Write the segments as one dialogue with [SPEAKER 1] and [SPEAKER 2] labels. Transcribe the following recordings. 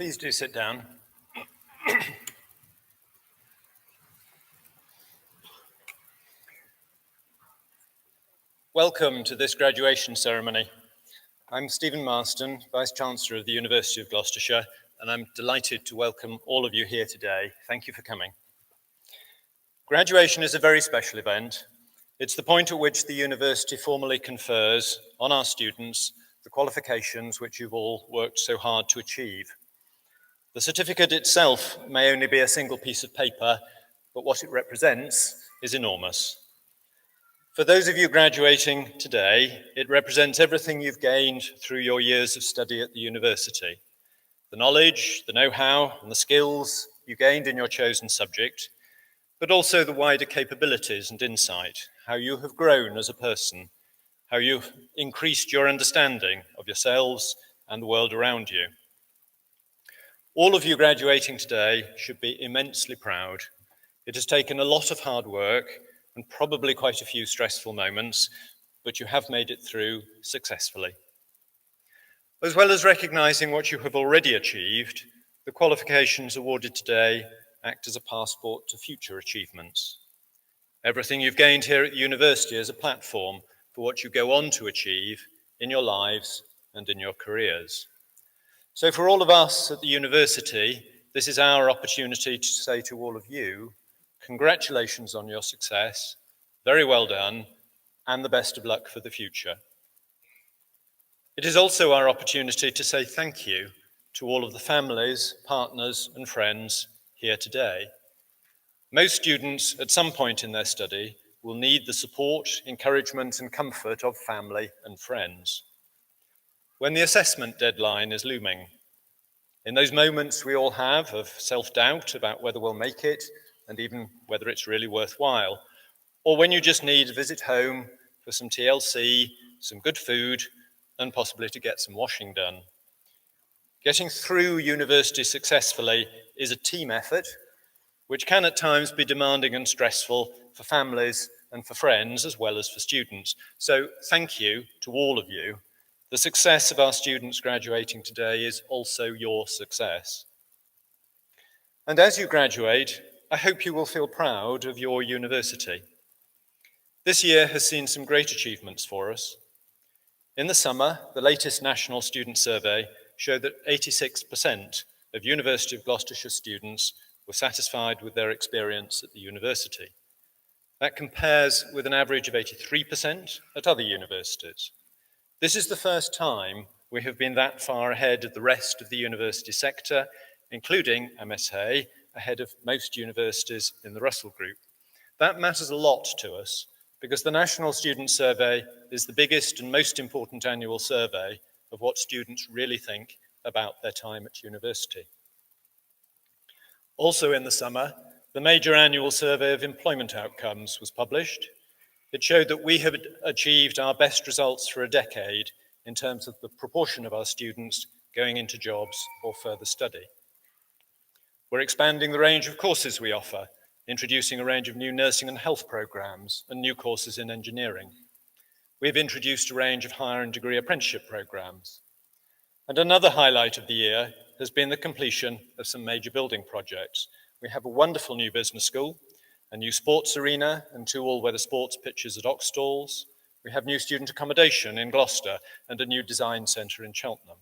[SPEAKER 1] Please do sit down. Welcome to this graduation ceremony. I'm Stephen Marston, Vice-Chancellor of the University of Gloucestershire, and I'm delighted to welcome all of you here today. Thank you for coming. Graduation is a very special event. It's the point at which the university formally confers on our students the qualifications which you've all worked so hard to achieve. The certificate itself may only be a single piece of paper, but what it represents is enormous. For those of you graduating today, it represents everything you've gained through your years of study at the university. The knowledge, the know-how, and the skills you gained in your chosen subject, but also the wider capabilities and insight, how you have grown as a person, how you've increased your understanding of yourselves and the world around you. All of you graduating today should be immensely proud. It has taken a lot of hard work and probably quite a few stressful moments, but you have made it through successfully. As well as recognizing what you have already achieved, the qualifications awarded today act as a passport to future achievements. Everything you've gained here at the university is a platform for what you go on to achieve in your lives and in your careers. So for all of us at the university, this is our opportunity to say to all of you, congratulations on your success, very well done, and the best of luck for the future. It is also our opportunity to say thank you to all of the families, partners, and friends here today. Most students at some point in their study will need the support, encouragement, and comfort of family and friends. When the assessment deadline is looming, in those moments we all have of self-doubt about whether we'll make it and even whether it's really worthwhile, or when you just need a visit home for some TLC, some good food, and possibly to get some washing done. Getting through university successfully is a team effort, which can at times be demanding and stressful for families and for friends as well as for students. So thank you to all of you. The success of our students graduating today is also your success. And as you graduate, I hope you will feel proud of your university. This year has seen some great achievements for us. In the summer, the latest National Student Survey showed that 86% of University of Gloucestershire students were satisfied with their experience at the university. That compares with an average of 83% at other universities. This is the first time we have been that far ahead of the rest of the university sector, including MSA, ahead of most universities in the Russell Group. That matters a lot to us because the National Student Survey is the biggest and most important annual survey of what students really think about their time at university. Also in the summer, the major annual survey of employment outcomes was published. It showed that we have achieved our best results for a decade in terms of the proportion of our students going into jobs or further study. We're expanding the range of courses we offer, introducing a range of new nursing and health programs and new courses in engineering. We've introduced a range of higher and degree apprenticeship programs. And another highlight of the year has been the completion of some major building projects. We have a wonderful new business school, a new sports arena and 2 all-weather sports pitches at Oxstalls. We have new student accommodation in Gloucester and a new design centre in Cheltenham.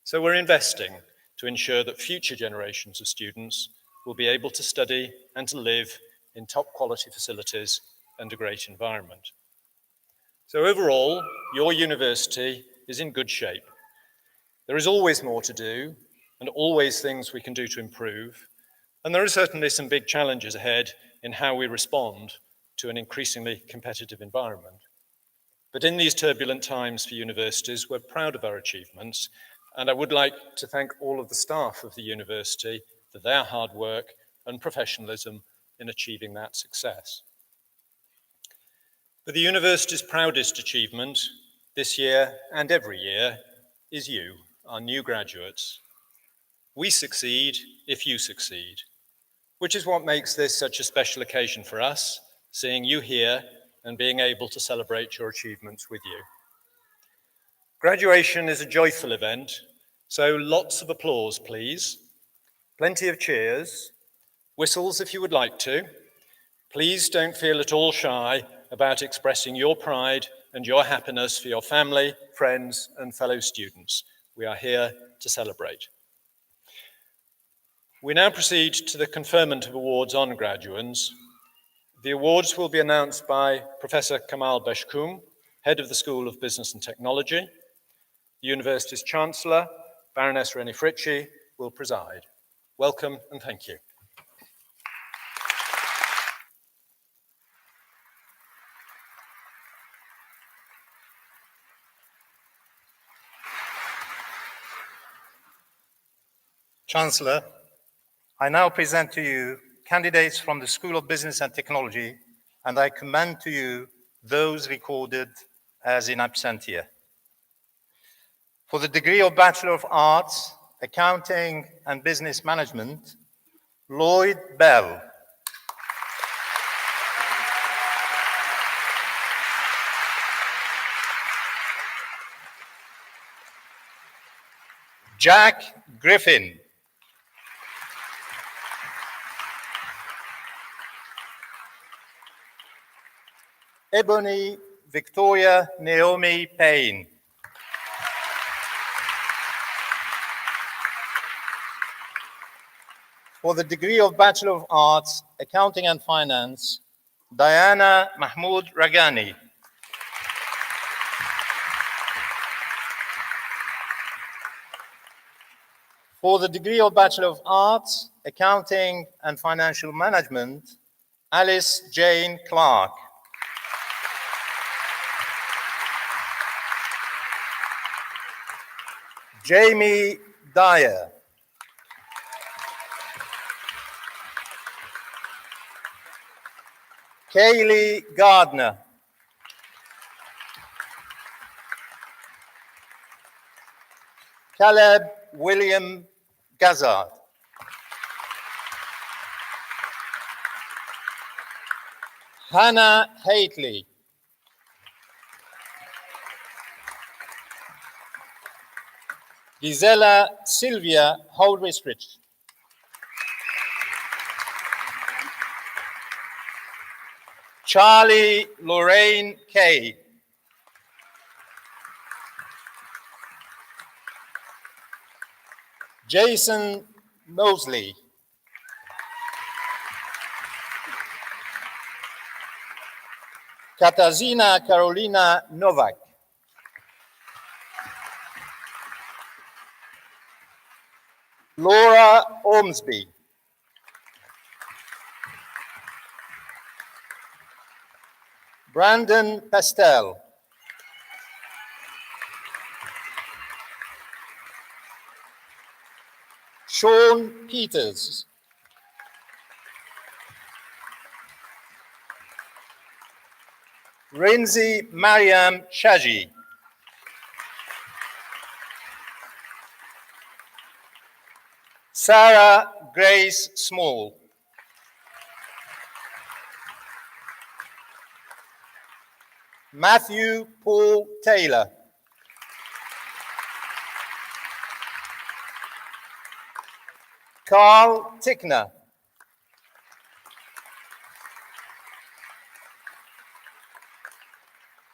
[SPEAKER 1] So we're investing to ensure that future generations of students will be able to study and to live in top quality facilities and a great environment. So overall, your university is in good shape. There is always more to do and always things we can do to improve. And there are certainly some big challenges ahead in how we respond to an increasingly competitive environment. But in these turbulent times for universities, we're proud of our achievements, and I would like to thank all of the staff of the university for their hard work and professionalism in achieving that success. But the university's proudest achievement this year and every year is you, our new graduates. We succeed if you succeed, which is what makes this such a special occasion for us, seeing you here and being able to celebrate your achievements with you. Graduation is a joyful event, So lots of applause, please. Plenty of cheers, whistles if you would like to. Please don't feel at all shy about expressing your pride and your happiness for your family, friends, and fellow students. We are here to celebrate. We now proceed to the conferment of awards on graduands. The awards will be announced by Professor Kamal Beshkoum, Head of the School of Business and Technology. The university's Chancellor, Baroness Reni Fritchie, will preside. Welcome and thank you.
[SPEAKER 2] Chancellor, I now present to you candidates from the School of Business and Technology, and I commend to you those recorded as in absentia. For the degree of Bachelor of Arts, Accounting and Business Management, Lloyd Bell. Jack Griffin. Ebony Victoria Naomi Payne. For the degree of Bachelor of Arts, Accounting and Finance, Diana Mahmoud Ragani. For the degree of Bachelor of Arts, Accounting and Financial Management, Alice Jane Clark. Jamie Dyer. Kaylee Gardner. Caleb William Gazzard. Hannah Haitley. Gisela Sylvia Holdrich. Charlie Lorraine Kay. Jason Mosley. Katarzyna Karolina Nowak. Laura Ormsby. Brandon Pastel. Sean Peters. Rinzi Mariam Shaji. Sarah Grace Small. Matthew Paul Taylor. Carl Tickner.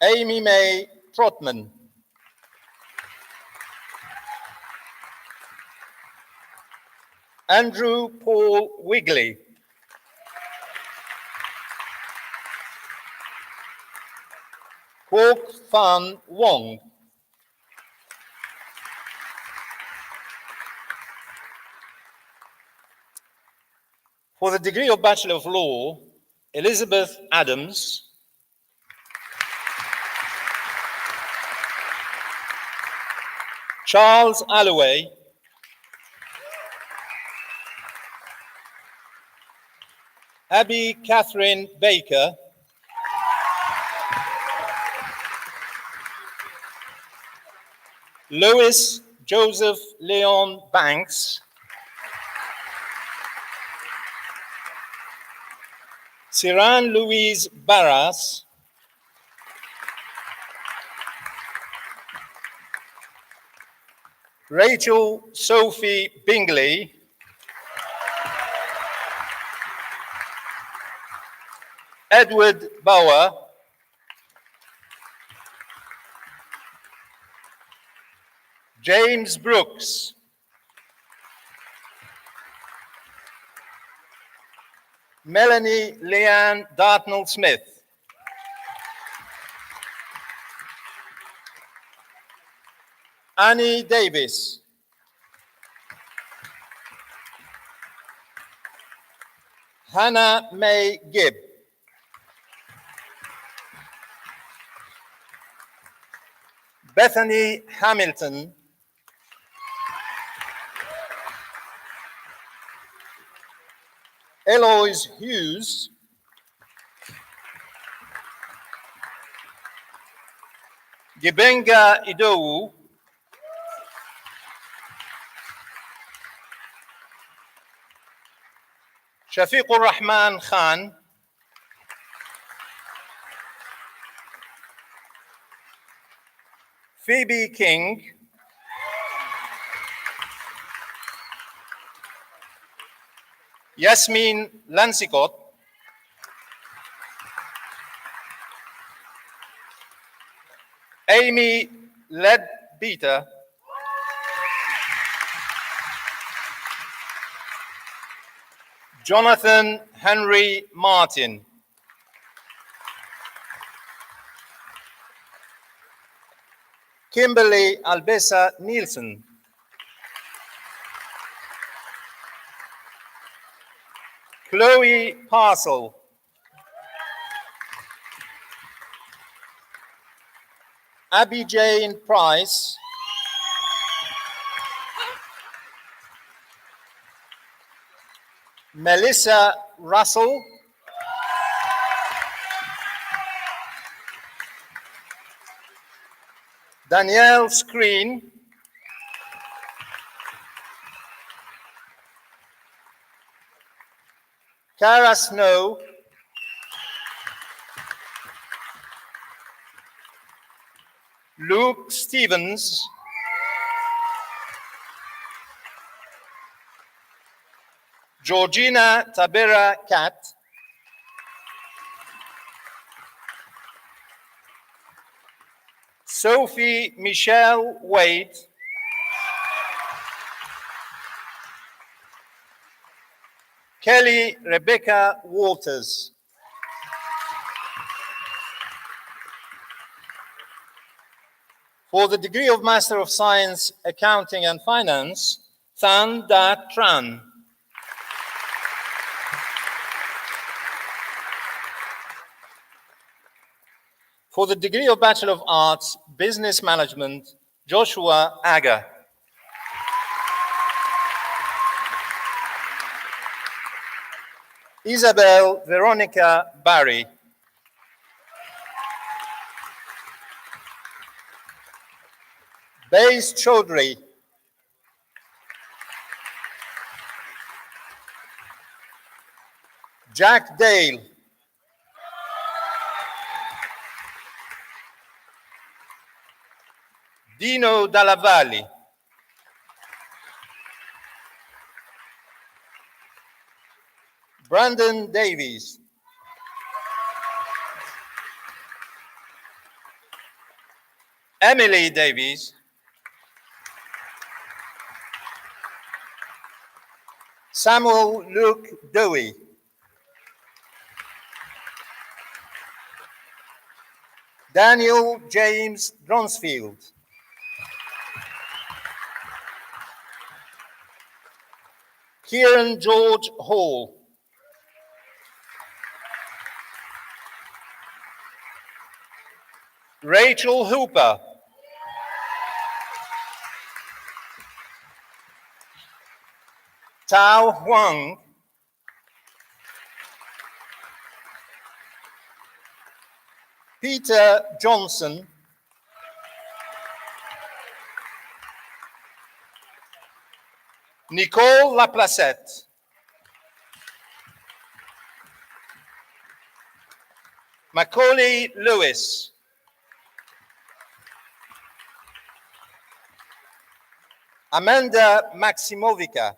[SPEAKER 2] Amy May Trotman. Andrew Paul Wigley. Kwok Fan Wong. For the degree of Bachelor of Law, Elizabeth Adams. Charles Alloway. Abby Catherine Baker. Louis Joseph Leon Banks. Siran Louise Barras. Rachel Sophie Bingley, Edward Bauer, James Brooks, Melanie Leanne Dartnell-Smith, Annie Davis, Hannah May Gibb, Bethany Hamilton, Eloise Hughes, Gibenga Idowu, Shafiqur Rahman Khan, Phoebe King, Yasmin Lansicott, Amy Leadbeater, Jonathan Henry Martin, Kimberly Albessa Nielsen, Chloe Parcel, Abby Jane Price, Melissa Russell, Danielle Screen, Cara Snow, Luke Stevens, Georgina Tabera Cat, Sophie Michelle Wade, Kelly Rebecca Waters. For the degree of Master of Science, Accounting and Finance, Than Dat Tran. For the degree of Bachelor of Arts, Business Management, Joshua Aga. Isabel Veronica Barry. Bays Chaudhry. Jack Dale. Dino Dalla Valle. Brandon Davies. Emily Davies. Samuel Luke Dewey. Daniel James Bronsfield. Kieran George Hall. Rachel Hooper. Tao Huang. Peter Johnson. Nicole Laplacette. Macaulay Lewis. Amanda Maximovica.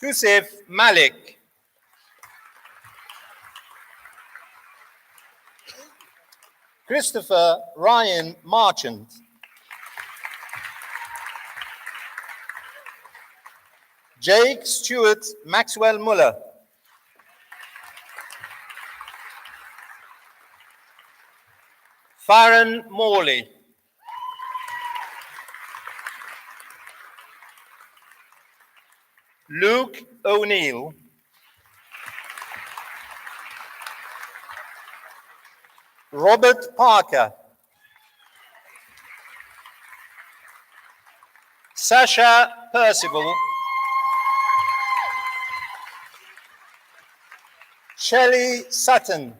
[SPEAKER 2] Tusif Malik. Christopher Ryan Marchant. Jake Stewart Maxwell Muller. Farron Morley. Luke O'Neill. Robert Parker. Sasha Percival. Shelley Sutton.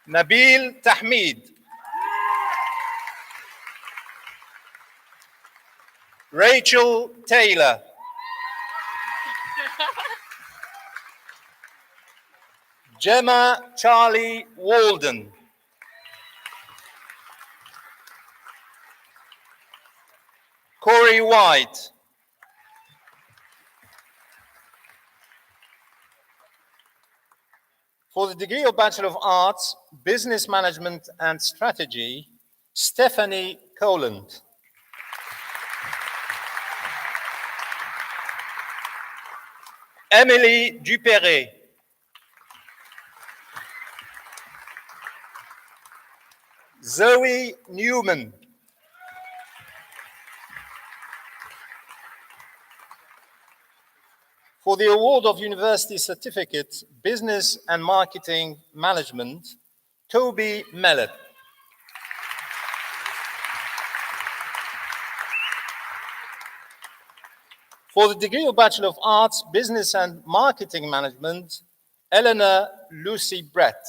[SPEAKER 2] Nabil Tahmid. Rachel Taylor. Gemma Charlie Walden. Corey White. For the degree of Bachelor of Arts, Business Management and Strategy, Stephanie Coland. Emily Dupéré. Zoe Newman. For the award of University Certificate, Business and Marketing Management, Toby Mellett. For the degree of Bachelor of Arts, Business and Marketing Management, Eleanor Lucy Brett.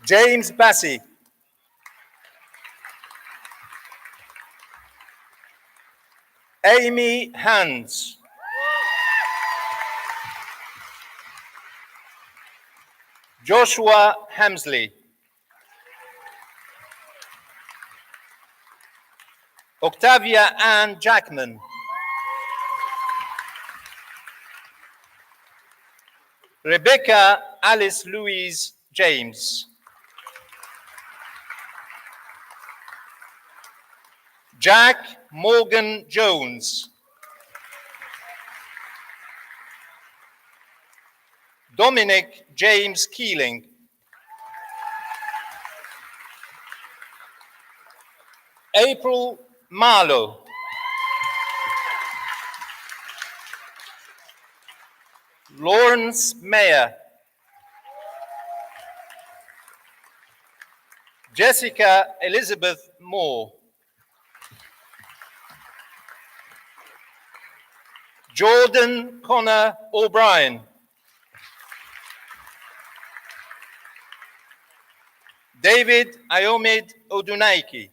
[SPEAKER 2] James Bassey. Amy Hans. Joshua Hamsley. Octavia Ann Jackman. Rebecca Alice Louise James. Jack Morgan Jones. Dominic James Keeling. April Marlowe. Lawrence Mayer. Jessica Elizabeth Moore. Jordan Connor O'Brien. David Ayomid Odunaiki.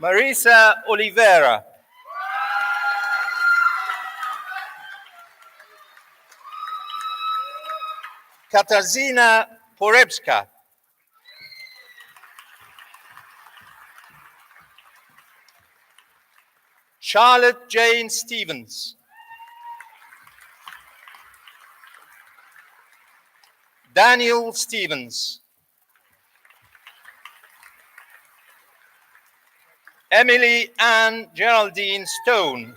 [SPEAKER 2] Marisa Oliveira. Katarzyna Porebska. Charlotte Jane Stevens. Daniel Stevens. Emily Ann Geraldine Stone.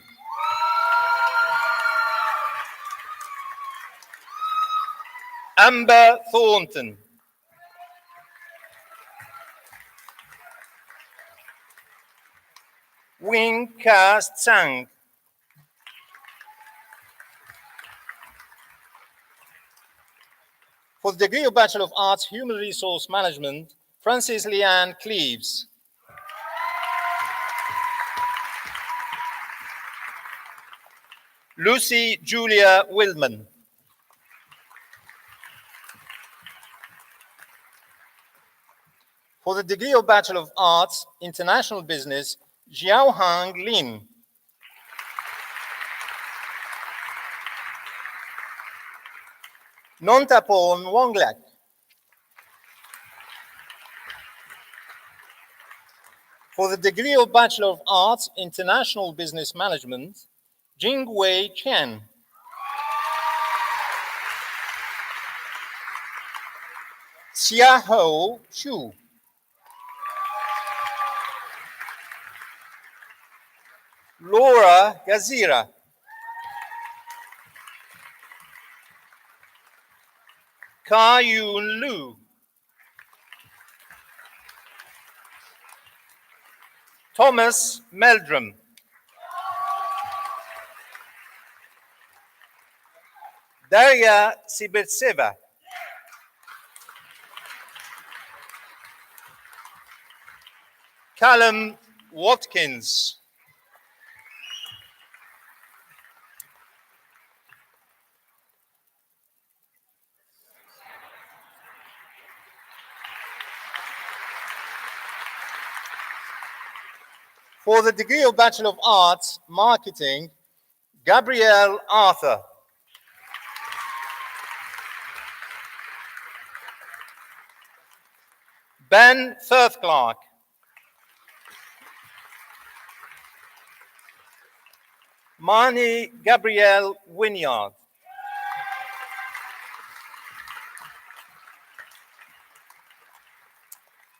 [SPEAKER 2] Amber Thornton. Wing Ka Tsang. For the degree of Bachelor of Arts, Human Resource Management, Frances Leanne Cleaves. Lucy Julia Wildman. For the degree of Bachelor of Arts, International Business, Xiaohang Lin. Nontapon Wonglek. For the degree of Bachelor of Arts, International Business Management, Jingwei Chen. Xiahou Xu. Laura Gazira. Ka Yun Lu. Thomas Meldrum. Darya Sibirtseva. Callum Watkins. For the degree of Bachelor of Arts, Marketing, Gabrielle Arthur. Ben Firth Clark. Marnie Gabrielle Wynyard.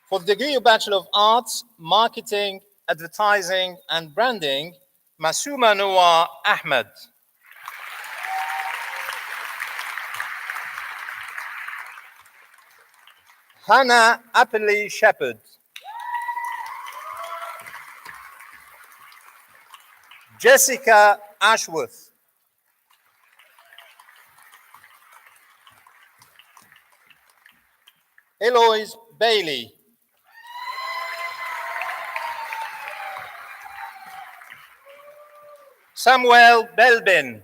[SPEAKER 2] For the degree of Bachelor of Arts, Marketing, Advertising and Branding, Masuma Noah Ahmed. Hannah Appley Shepherd. Jessica Ashworth. Eloise Bailey. Samuel Belbin.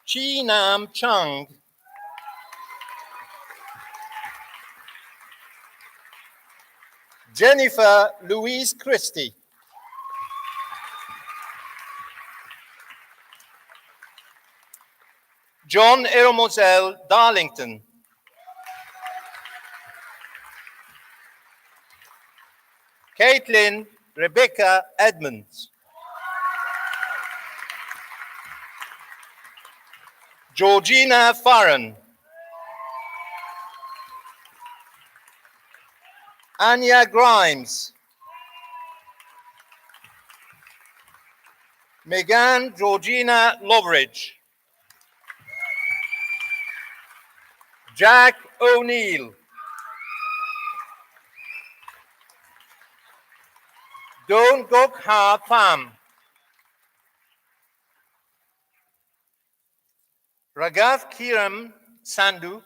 [SPEAKER 2] Chi Nam Chung. Jennifer Louise Christie. John Eromosel Darlington. Caitlin Rebecca Edmonds. Georgina Farron. Anya Grimes. Megan Georgina Loveridge. Jack O'Neill. Don Gok Ha Pham. Raghav Kiram Sandhu.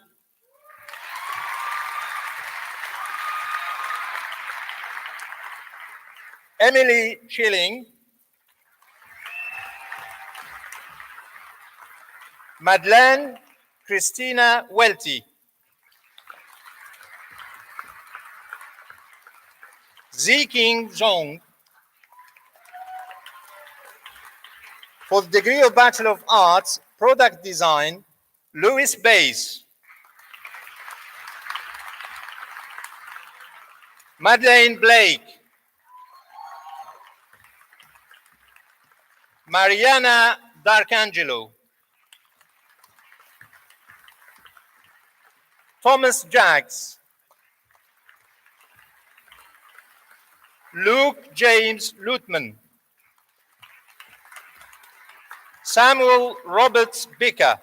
[SPEAKER 2] Emily Schilling. Madeleine Christina Welty. Ziking Zhong. For the degree of Bachelor of Arts, Product Design, Louis Bays. Madeleine Blake. Mariana D'Arcangelo. Thomas Jaggs. Luke James Lutman. Samuel Roberts Bicker.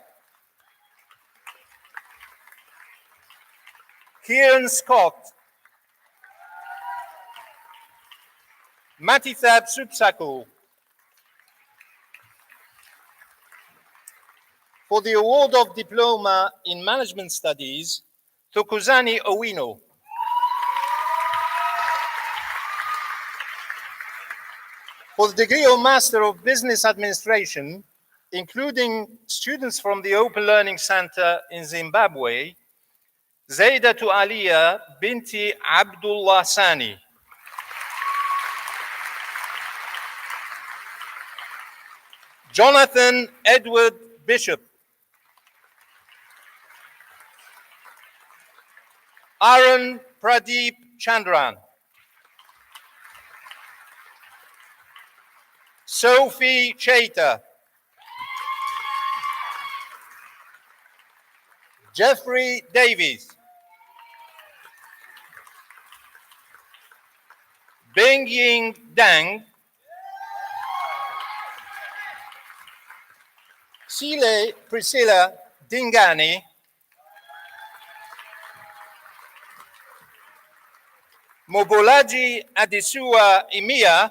[SPEAKER 2] Kieran Scott. Matithab Supsako. For the award of Diploma in Management Studies, Thokozani Owino. For the degree of Master of Business Administration, including students from the Open Learning Center in Zimbabwe, Zaydatu Aliya binti Abdullah Sani. Jonathan Edward Bishop. Arun Pradeep Chandran. Sophie Chaita. Jeffrey Davies. Bingying Dang. Sile Priscilla Dingani. Mobolaji Adesua Imia.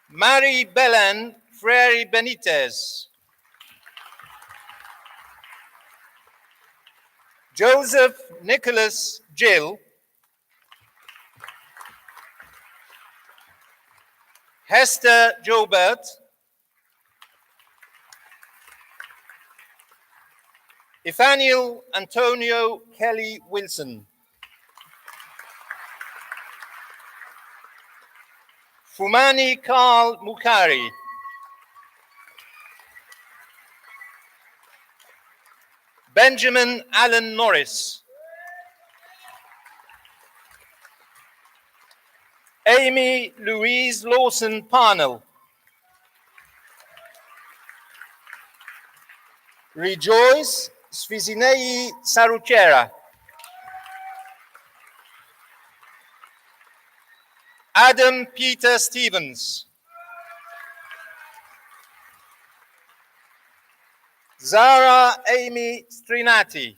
[SPEAKER 2] Mary Belen Frere Benitez. Joseph Nicholas Gill. Hester Jobert. Nathaniel Antonio Kelly Wilson. Fumani Karl Mukari. Benjamin Allen Norris. Amy Louise Lawson Parnell. Rejoice Svizinei Saruchera. Adam Peter Stevens. Zara Amy Strinati.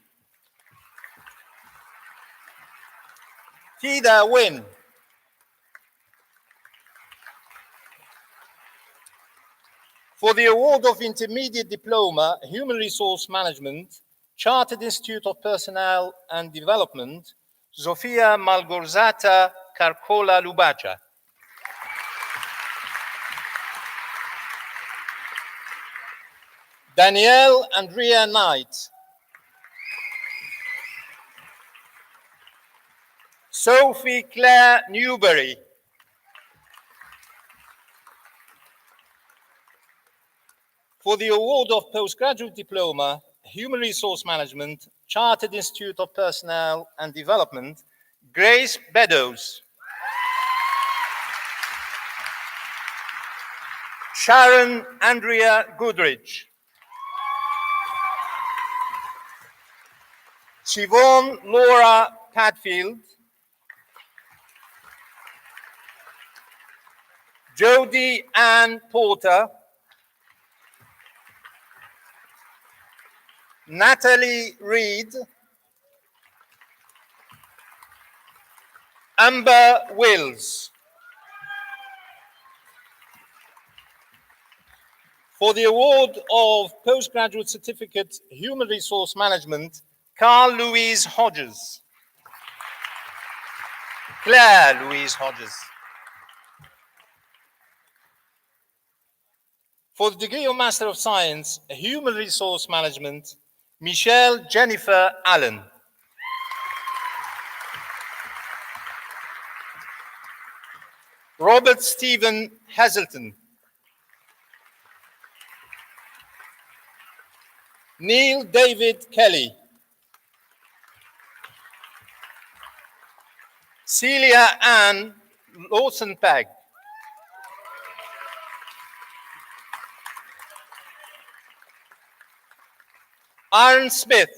[SPEAKER 2] Tida Wynn. For the award of Intermediate Diploma, Human Resource Management, Chartered Institute of Personnel and Development, Zofia Malgorzata Carcola Lubacha. Danielle Andrea Knight. Sophie Claire Newberry. For the award of Postgraduate Diploma, Human Resource Management, Chartered Institute of Personnel and Development, Grace Beddoes. Sharon Andrea Goodrich. Siobhan Laura Padfield. Jodie Ann Porter. Natalie Reed. Amber Wills. For the award of Postgraduate Certificate Human Resource Management, Carl Louise Hodges. Claire Louise Hodges. For the degree of Master of Science, Human Resource Management, Michelle Jennifer Allen. Robert Stephen Hazelton. Neil David Kelly. Celia Ann Lawson-Pegg. Aaron Smith.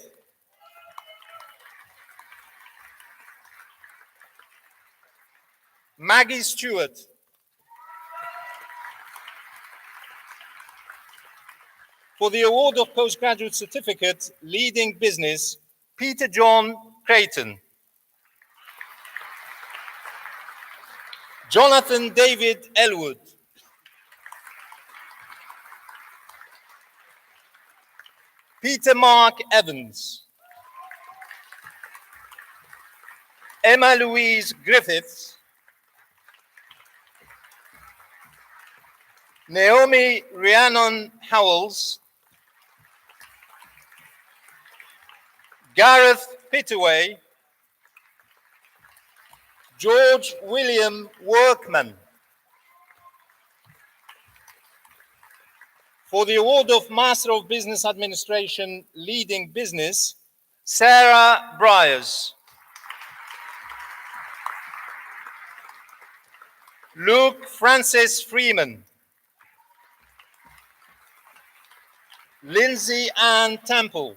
[SPEAKER 2] Maggie Stewart. For the award of Postgraduate Certificate, Leading Business, Peter John Creighton. Jonathan David Elwood. Peter Mark Evans. Emma Louise Griffiths. Naomi Rhiannon Howells. Gareth Pittaway, George William Workman. For the award of Master of Business Administration, Leading Business, Sarah Briers. Luke Francis Freeman. Lindsay Ann Temple.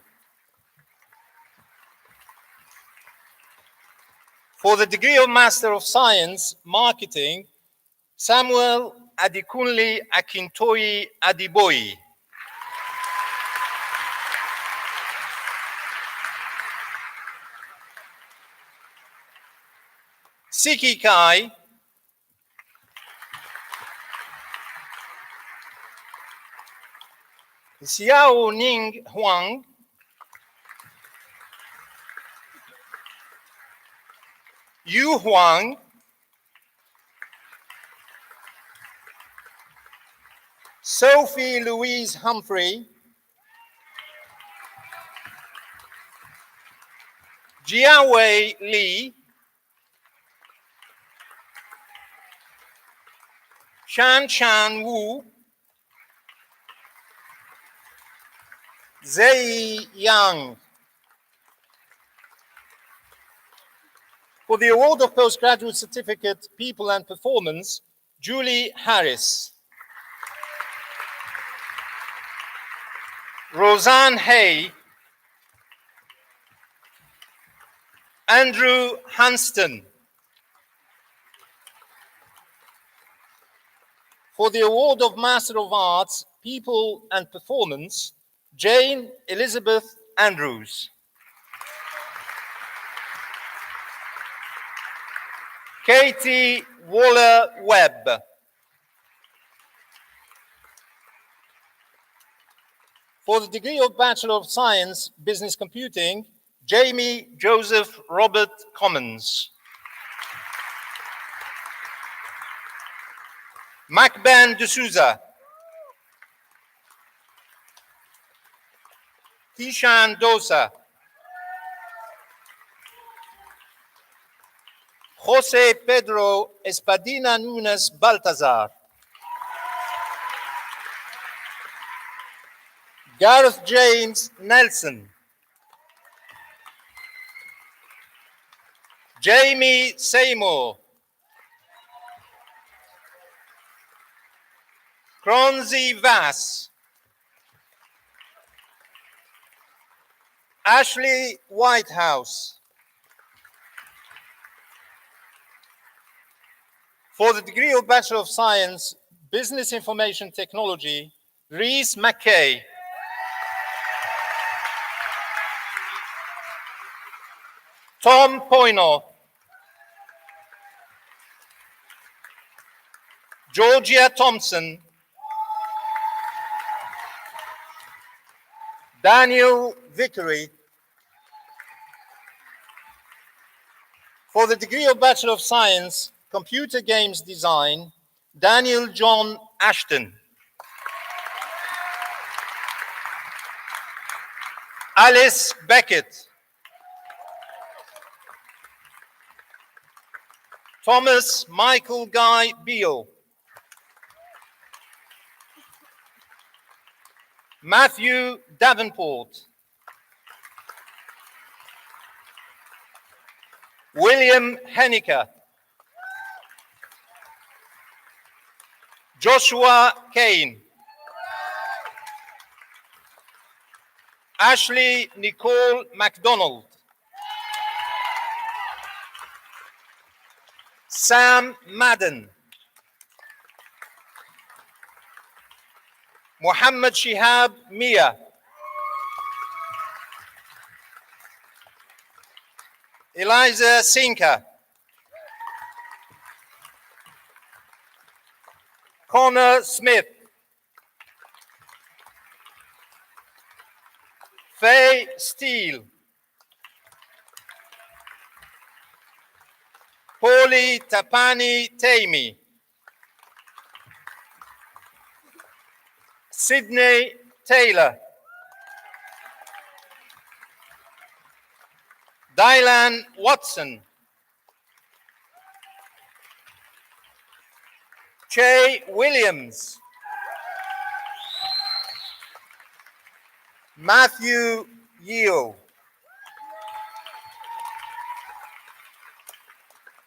[SPEAKER 2] For the degree of Master of Science, Marketing, Samuel Adikunle Akintoye Adiboyi. Siki Kai. Xiao Ning Huang. Yu Huang. Sophie Louise Humphrey. Jiawei Li. Shan Wu. Zei Yang. For the award of Postgraduate Certificate, People and Performance, Julie Harris. Roseanne Hay. Andrew Hanston. For the award of Master of Arts, People and Performance, Jane Elizabeth Andrews. Katie Waller-Webb. For the degree of Bachelor of Science, Business Computing, Jamie Joseph Robert Commons. Macben D'Souza. Tishan Dosa. Jose Pedro Espadina Nunes Baltazar. Gareth James Nelson. Jamie Seymour. Kronzi Vass. Ashley Whitehouse. For the degree of Bachelor of Science, Business Information Technology, Reese McKay. Tom Poino. Georgia Thompson. Daniel Vickery. For the degree of Bachelor of Science, Computer Games Design, Daniel John Ashton. Alice Beckett. Thomas Michael Guy Beale. Matthew Davenport. William Henniker. Joshua Kane. Ashley Nicole MacDonald. Sam Madden. Muhammad Shihab Mia. Eliza Sinka. Connor Smith. Faye Steele. Paulie Tapani Tamey. Sydney Taylor. Dylan Watson, Che Williams, Matthew Yeo.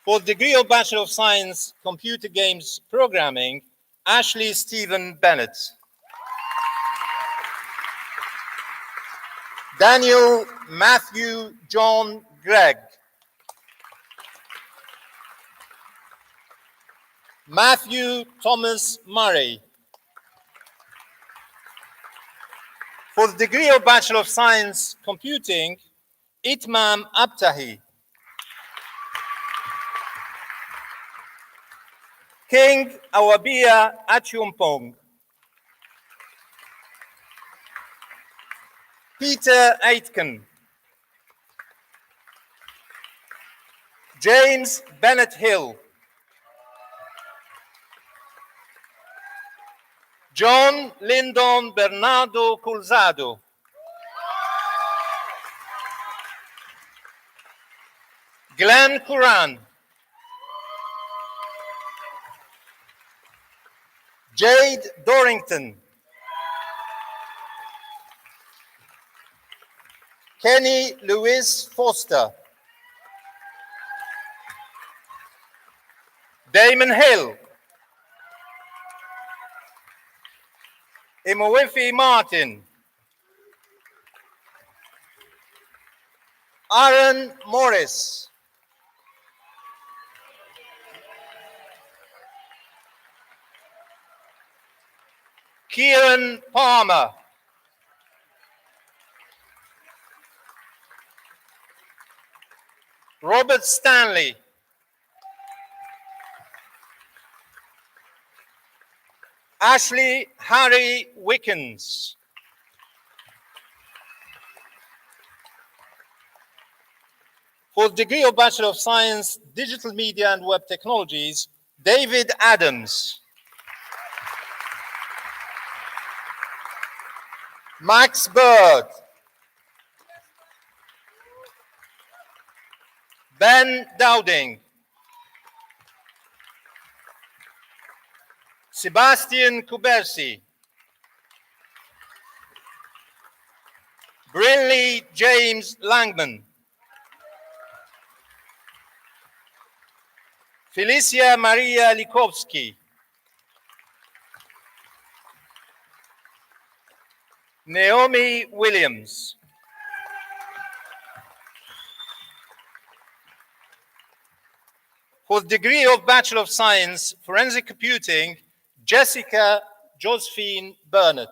[SPEAKER 2] For the degree of Bachelor of Science, Computer Games Programming, Ashley Stephen Bennett. Daniel Matthew John Gregg. Matthew Thomas Murray. For the degree of Bachelor of Science, Computing, Itmam Abtahi. King Awabia Achumpong. Peter Aitken. James Bennett Hill. John Lyndon Bernardo Culzado. Glenn Curran. Jade Dorrington. Kenny Lewis Foster. Damon Hill. Imowifi Martin. Aaron Morris. Kieran Palmer. Robert Stanley. Ashley Harry Wickens. For the degree of Bachelor of Science, Digital Media and Web Technologies, David Adams. Max Bird. Ben Dowding. Sebastian Kubersi. Brinley James Langman. Felicia Maria Likowski. Naomi Williams. For the degree of Bachelor of Science, Forensic Computing, Jessica Josephine Burnett.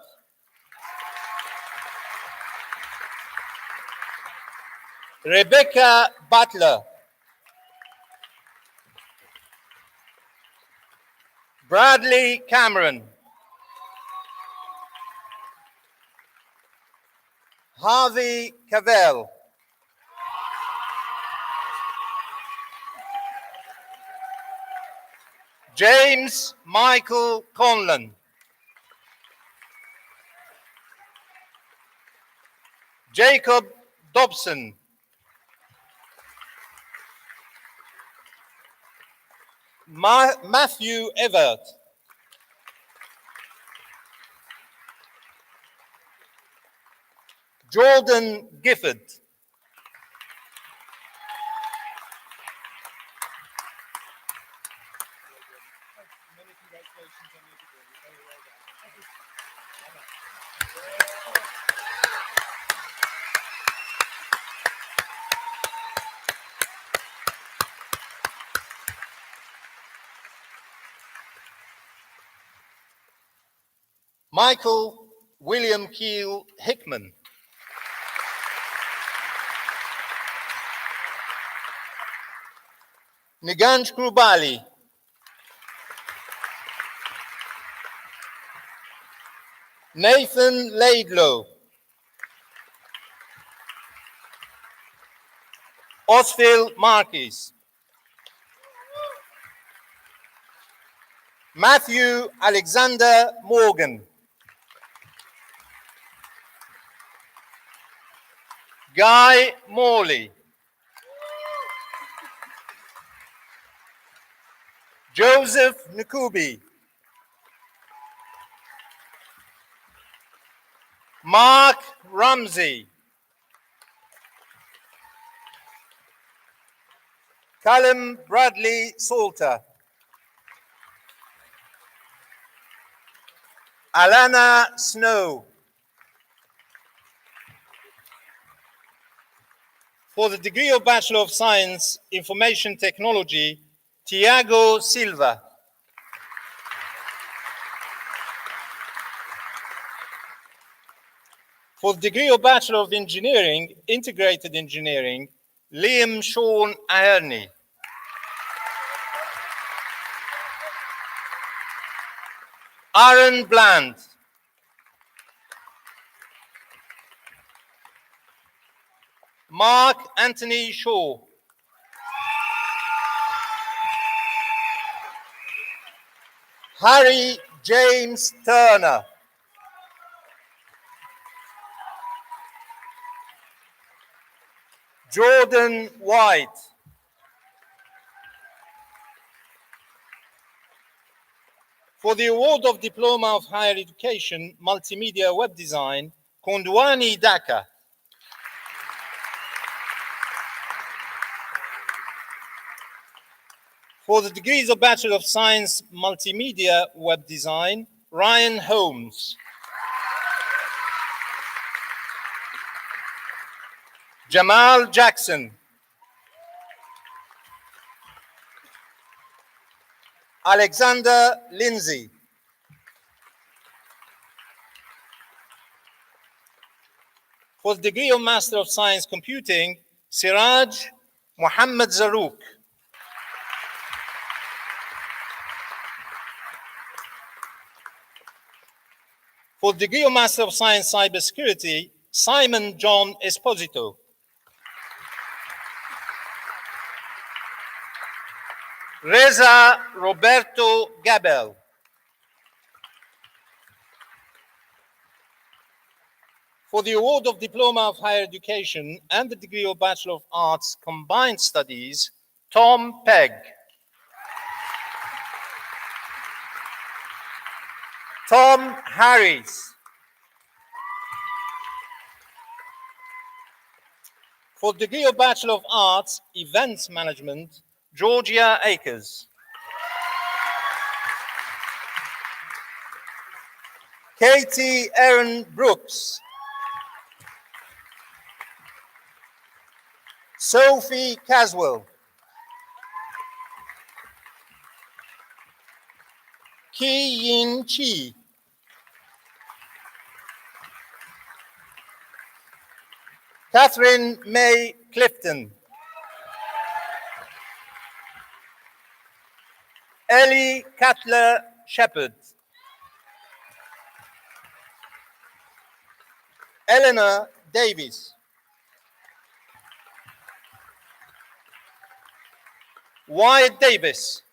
[SPEAKER 2] Rebecca Butler. Bradley Cameron. Harvey Cavell. James Michael Conlon. Jacob Dobson. Matthew Everett. Jordan Gifford. Michael William Keel Hickman. Niganj Krubali. Nathan Laidlow. Osville Marquis. Matthew Alexander Morgan. Guy Morley. Joseph Nkubi, Mark Ramsey, Callum Bradley Salter, Alana Snow. For the degree of Bachelor of Science, Information Technology, Tiago Silva. For the degree of Bachelor of Engineering, Integrated Engineering, Liam Sean Aerney. Aaron Bland. Mark Anthony Shaw. Harry James Turner. Jordan White. For the award of Diploma of Higher Education, Multimedia Web Design, Kondwani Daka. For the degrees of Bachelor of Science, Multimedia Web Design, Ryan Holmes. Jamal Jackson. Alexander Lindsay. For the degree of Master of Science Computing, Siraj Muhammad Zarouk. For the degree of Master of Science Cybersecurity, Simon John Esposito. Reza Roberto Gabel. For the award of Diploma of Higher Education and the degree of Bachelor of Arts Combined Studies, Tom Pegg. Tom Harris. For the degree of Bachelor of Arts, Events Management, Georgia Akers. Katie Erin Brooks. Sophie Caswell. Ki Yin Chi. Catherine May Clifton. Ellie Cutler Shepherd. Eleanor Davies. Wyatt Davis.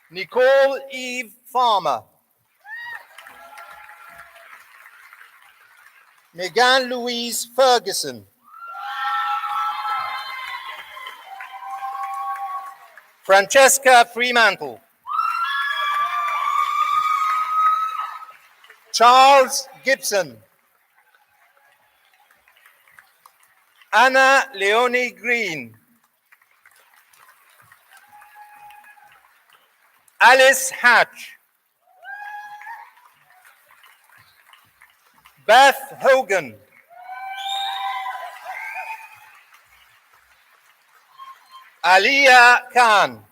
[SPEAKER 2] Nicole Eve Farmer. Megan Louise Ferguson. Francesca Fremantle. Charles Gibson. Anna Leonie Green. Alice Hatch. Beth Hogan. Aliyah Khan.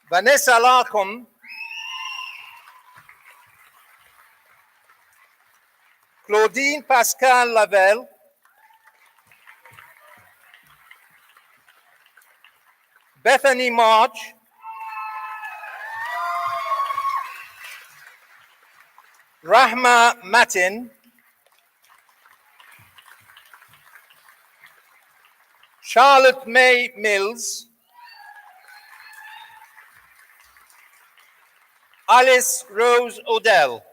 [SPEAKER 2] Vanessa Larkham. Claudine Pascal Lavelle. Bethany March. Rahma Matin. Charlotte May Mills. Alice Rose Odell.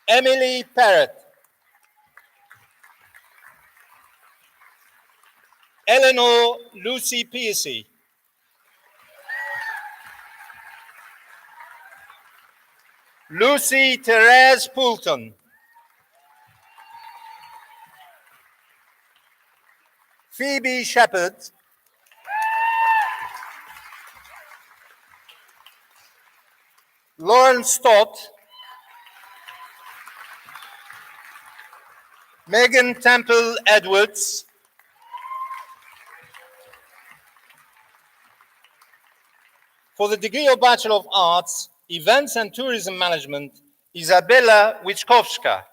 [SPEAKER 2] Emily Parrott. Eleanor Lucy Piercy. Lucy Therese Poulton. Phoebe Shepherd. Lauren Stott. Megan Temple Edwards. For the degree of Bachelor of Arts, Events and Tourism Management, Isabella Wiczkowska.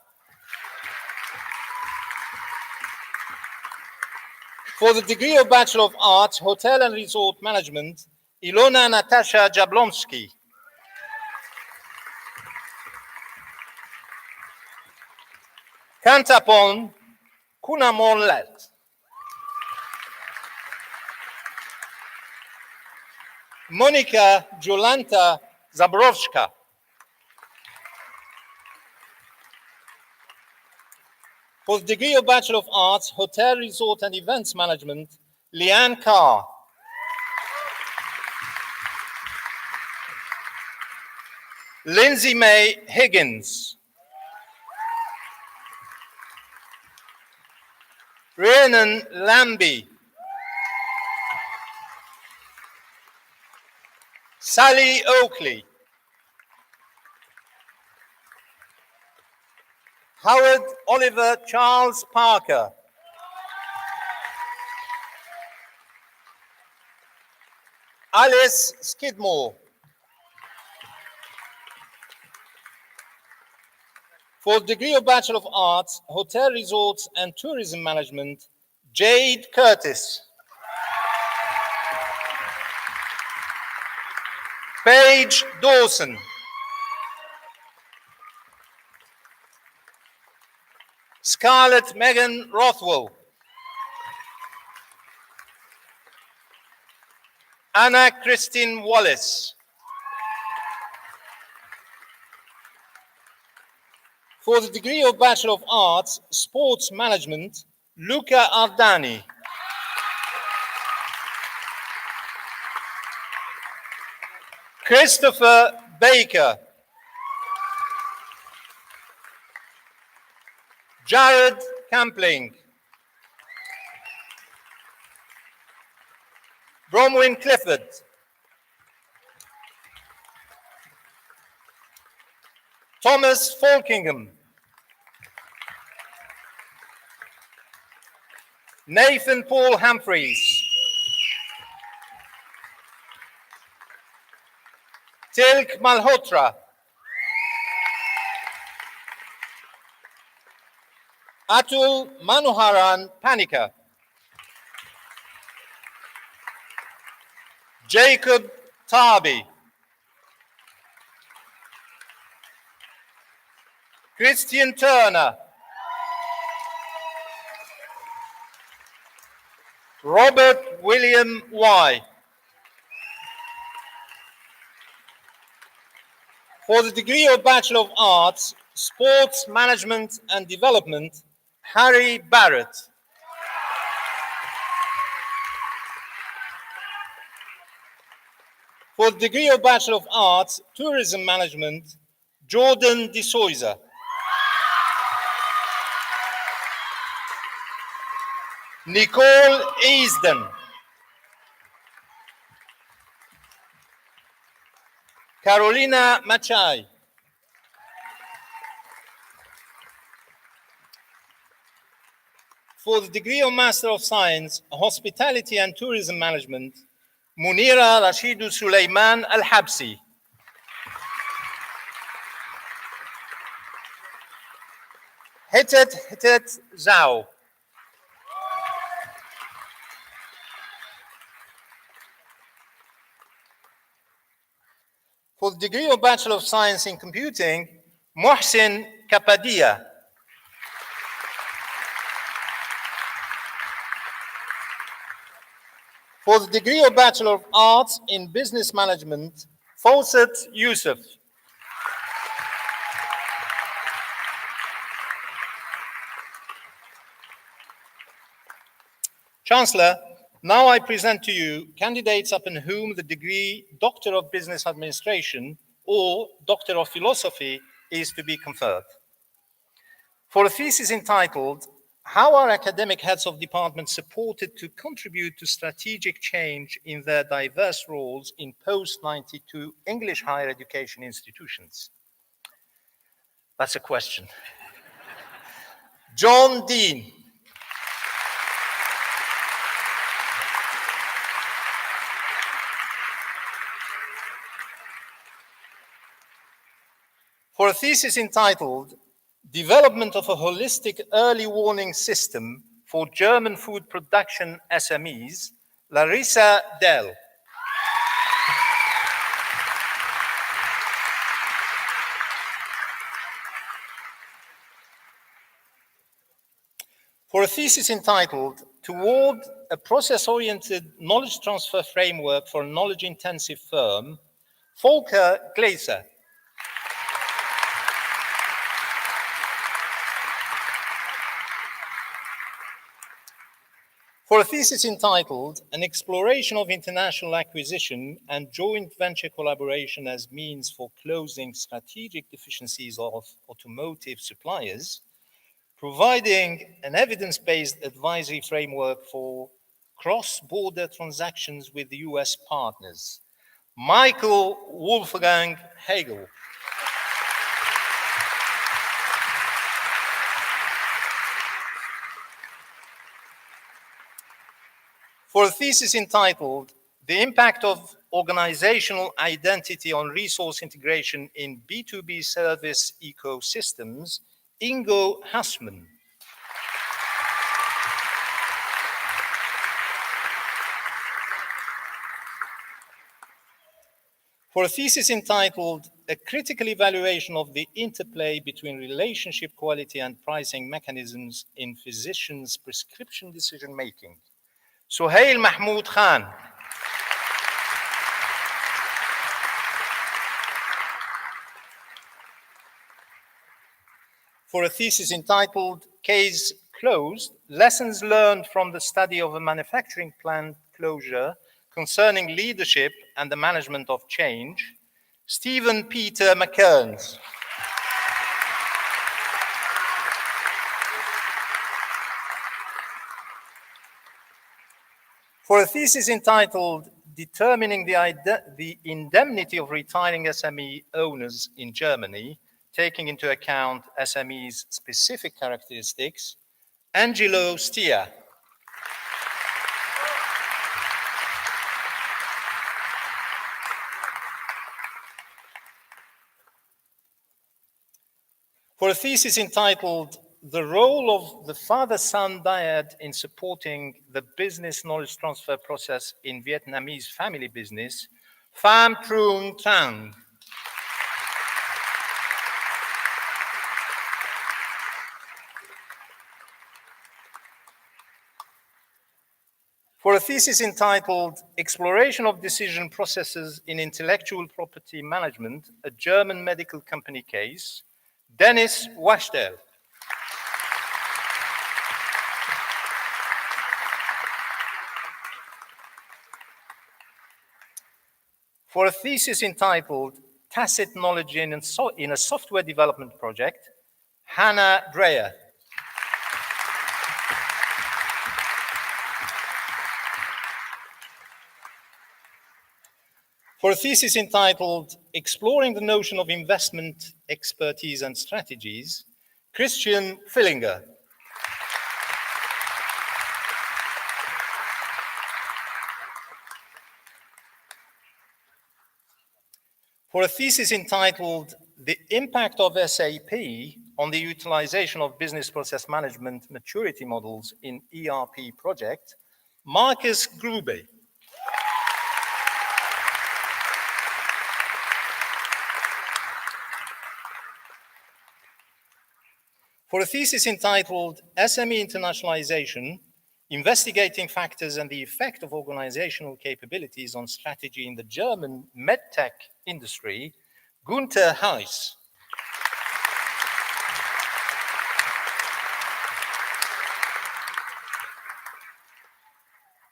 [SPEAKER 2] For the degree of Bachelor of Arts, Hotel and Resort Management, Ilona Natasha Jablonski. Cantapon Kunamorlet. Monica Jolanta Zaborowska. For the degree of Bachelor of Arts, Hotel, Resort and Events Management, Leanne Carr. Lindsay May Higgins. Rhiannon Lambie. Sally Oakley. Howard Oliver Charles Parker. Alice Skidmore. For the degree of Bachelor of Arts, Hotel, Resorts and Tourism Management, Jade Curtis. Paige Dawson. Scarlett Megan Rothwell. Anna Christine Wallace. For the degree of Bachelor of Arts, Sports Management, Luca Ardani. Christopher Baker. Jared Campling. Bromwyn Clifford. Thomas Falkingham. Nathan Paul Humphreys. Tilk Malhotra. Atul Manoharan Panika. Jacob Tarby. Christian Turner. Robert William Y. For the degree of Bachelor of Arts, Sports Management and Development, Harry Barrett. For the degree of Bachelor of Arts, Tourism Management, Jordan De Souza. Nicole Easton. Carolina Machai. For the degree of Master of Science, Hospitality and Tourism Management, Munira Rashidu Sulaiman Al-Habsi. Hitet Zhao. For the degree of Bachelor of Science in Computing, Mohsin Kapadia. For the degree of Bachelor of Arts in Business Management, Fawcett Youssef. Chancellor, now I present to you candidates upon whom the degree Doctor of Business Administration or Doctor of Philosophy is to be conferred. For a thesis entitled, "How are academic heads of departments supported to contribute to strategic change in their diverse roles in post-92 English higher education institutions?" That's a question. John Dean. For a thesis entitled, "Development of a Holistic Early Warning System for German Food Production SMEs," Larissa Dell. For a thesis entitled, "Toward a Process-Oriented Knowledge Transfer Framework for a Knowledge-Intensive Firm," Volker Glaser. For a thesis entitled, "An Exploration of International Acquisition and Joint Venture Collaboration as Means for Closing Strategic Deficiencies of Automotive Suppliers," providing an evidence-based advisory framework for cross-border transactions with US partners, Michael Wolfgang Hegel. For a thesis entitled, "The Impact of Organizational Identity on Resource Integration in B2B Service Ecosystems," Ingo Hassmann. For a thesis entitled, "A Critical Evaluation of the Interplay between Relationship Quality and Pricing Mechanisms in Physicians' Prescription Decision-Making," Suhail Mahmoud Khan. For a thesis entitled, "Case Closed, Lessons Learned from the Study of a Manufacturing Plant Closure Concerning Leadership and the Management of Change," Stephen Peter McKearns. For a thesis entitled, "Determining the Indemnity of Retiring SME Owners in Germany, Taking into Account SMEs' Specific Characteristics," Angelo Stia. For a thesis entitled, "The Role of the Father-Son Dyad in Supporting the Business Knowledge Transfer Process in Vietnamese Family Business," Pham Trung Trang. For a thesis entitled, "Exploration of Decision Processes in Intellectual Property Management, a German Medical Company Case," Dennis Wachtel. For a thesis entitled, "Tacit Knowledge in a Software Development Project," Hannah Dreyer. For a thesis entitled, "Exploring the Notion of Investment Expertise and Strategies," Christian Fillinger. For a thesis entitled, "The Impact of SAP on the Utilization of Business Process Management Maturity Models in ERP Project," Marcus Grube. For a thesis entitled, "SME Internationalization, Investigating Factors and the Effect of Organizational Capabilities on Strategy in the German MedTech Industry," Gunther Heiss.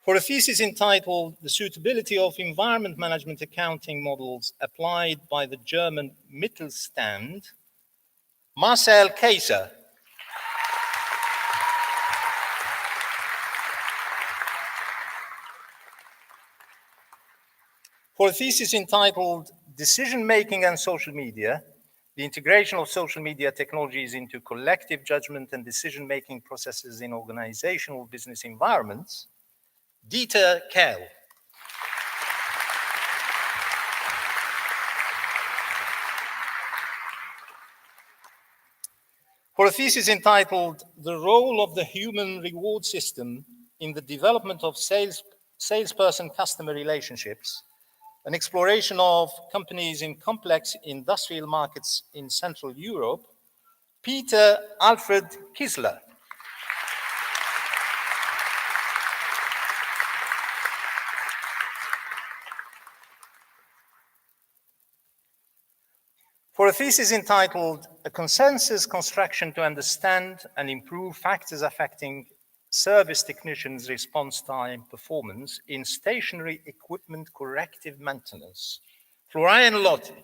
[SPEAKER 2] For a thesis entitled The Suitability of Environment Management Accounting Models Applied by the German Mittelstand, Marcel Kaiser. For a thesis entitled Decision-Making and Social Media, the integration of social media technologies into collective judgment and decision-making processes in organizational business environments, Dieter Kehl. For a thesis entitled The Role of the Human Reward System in the Development of Salesperson-Customer Relationships, an exploration of companies in complex industrial markets in Central Europe, Peter Alfred Kissler. For a thesis entitled A Consensus Construction to Understand and Improve Factors Affecting Service Technicians' Response Time Performance in Stationary Equipment Corrective Maintenance, Florian Lotti.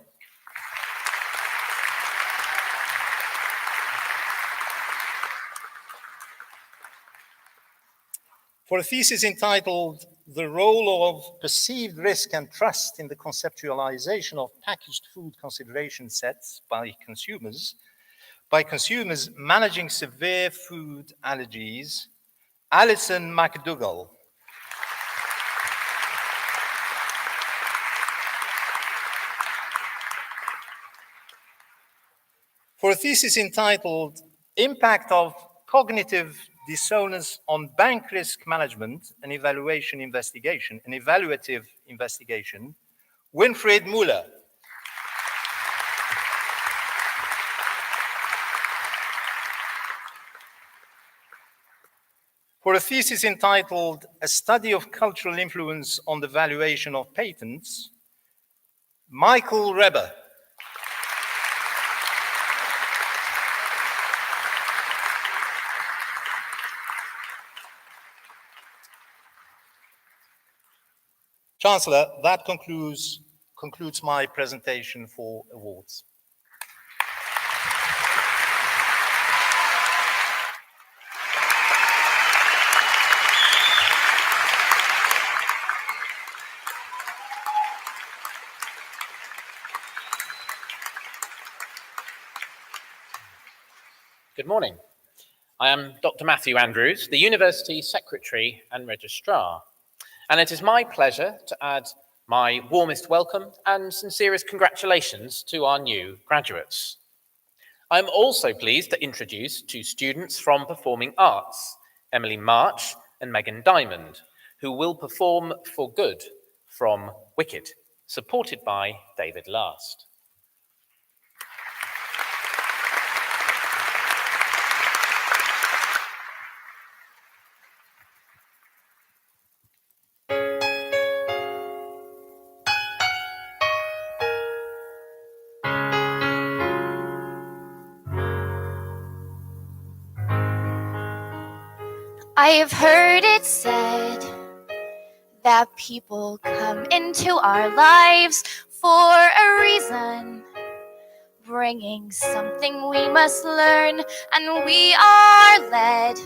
[SPEAKER 2] For a thesis entitled The Role of Perceived Risk and Trust in the Conceptualization of Packaged Food Consideration Sets by consumers managing severe food allergies, Alison McDougall. For a thesis entitled Impact of Cognitive Dissonance on Bank Risk Management and Evaluative Investigation, Winfried Müller. For a thesis entitled A Study of Cultural Influence on the Valuation of Patents, Michael Reber. Chancellor, that concludes my presentation for awards.
[SPEAKER 3] Good morning. I am Dr. Matthew Andrews, the University Secretary and Registrar, and it is my pleasure to add my warmest welcome and sincerest congratulations to our new graduates. I am also pleased to introduce two students from Performing Arts, Emily March and Megan Diamond, who will perform For Good from Wicked, supported by David Last.
[SPEAKER 4] I have heard it said that people come into our lives for a reason, bringing something we must learn, and we are led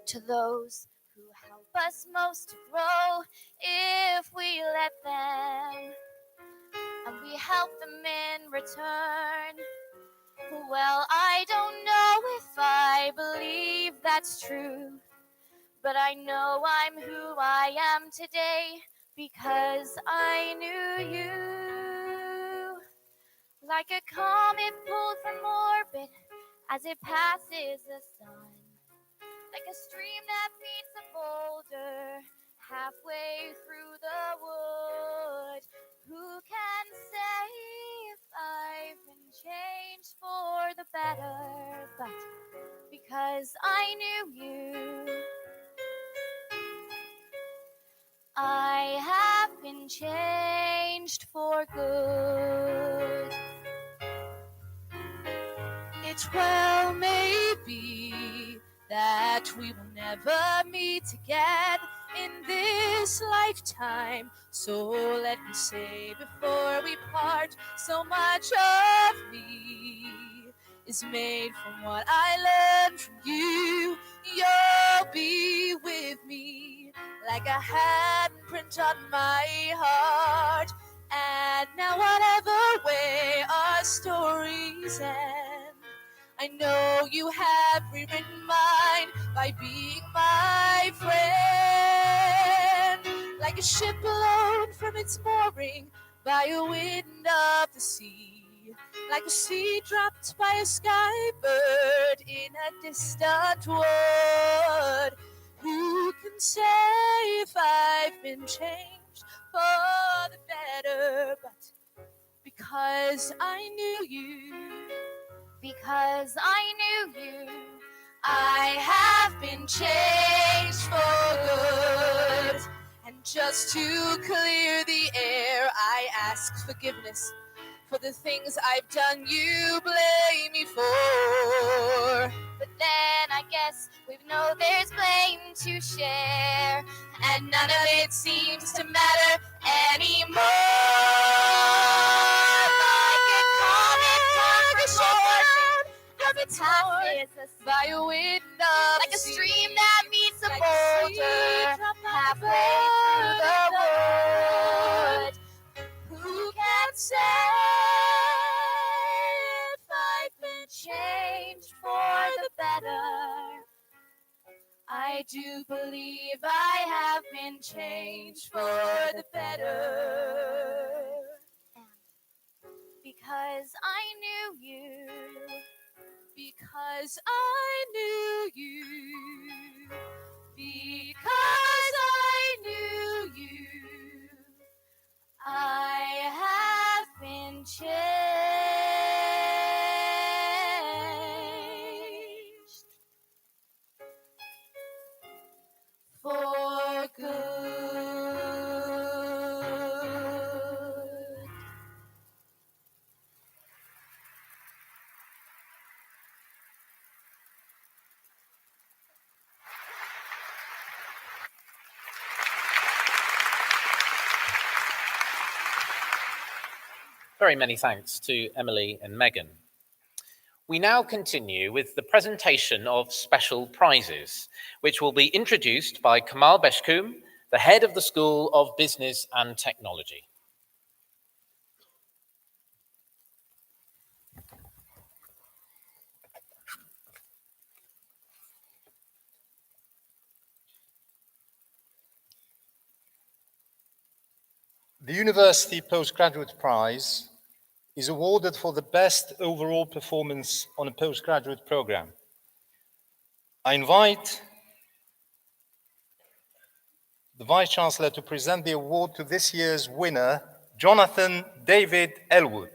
[SPEAKER 4] to those who help us most to grow if we let them, and we help them in return. Well, I don't know if I believe that's true, but I know I'm who I am today because I knew you. Like a comet pulled from orbit as it passes the sun, like a stream that meets a boulder halfway through the wood. Who can say if I've been changed for the better? But because I knew you, I have been changed for good. It well may be that we will never meet again,
[SPEAKER 5] in this lifetime. So let me say before we part, so much of me is made from what I learned from you. You'll be with me like a handprint on my heart. And now whatever way our stories end, I know you have rewritten mine by being my friend. Like a ship blown from its mooring by a wind of the sea, like a seed dropped by a skybird in a distant wood. Who can say if I've been changed for the better? But because I knew you,
[SPEAKER 4] Because I knew you,
[SPEAKER 5] I have been changed for good. And just to clear the air, I ask forgiveness for the things I've done you blame me for.
[SPEAKER 4] but then I guess we know there's blame to share.
[SPEAKER 5] And none of it seems to matter anymore.
[SPEAKER 4] As it passes us
[SPEAKER 5] By a wind of
[SPEAKER 4] like
[SPEAKER 5] the
[SPEAKER 4] a
[SPEAKER 5] sea.
[SPEAKER 4] stream that meets a
[SPEAKER 5] Like a
[SPEAKER 4] boulder
[SPEAKER 5] seed dropped
[SPEAKER 4] halfway through the wood.
[SPEAKER 5] Who can say if I've been
[SPEAKER 4] Changed for the better.
[SPEAKER 5] I do believe I have been changed for the better.
[SPEAKER 4] Because I knew you.
[SPEAKER 5] Because I knew you. Because I knew you.
[SPEAKER 4] I have been changed
[SPEAKER 5] For good.
[SPEAKER 3] Very many thanks to Emily and Megan. We now continue with the presentation of special prizes, which will be introduced by Kamal Beshkoum, the head of the School of Business and Technology.
[SPEAKER 2] The University Postgraduate Prize is awarded for the best overall performance on a postgraduate program. I invite the Vice-Chancellor to present the award to this year's winner, Jonathan David Elwood.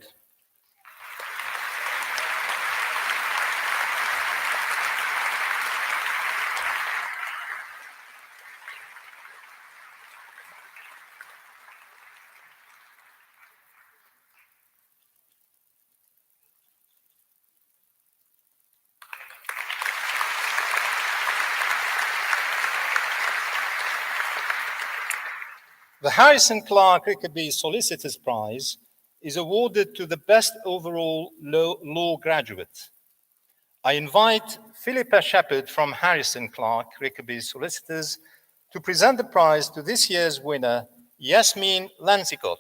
[SPEAKER 2] The Harrison Clark Rickaby Solicitors Prize is awarded to the best overall law graduate. I invite Philippa Shepherd from Harrison Clark Rickaby Solicitors to present the prize to this year's winner, Yasmin Lanzikot.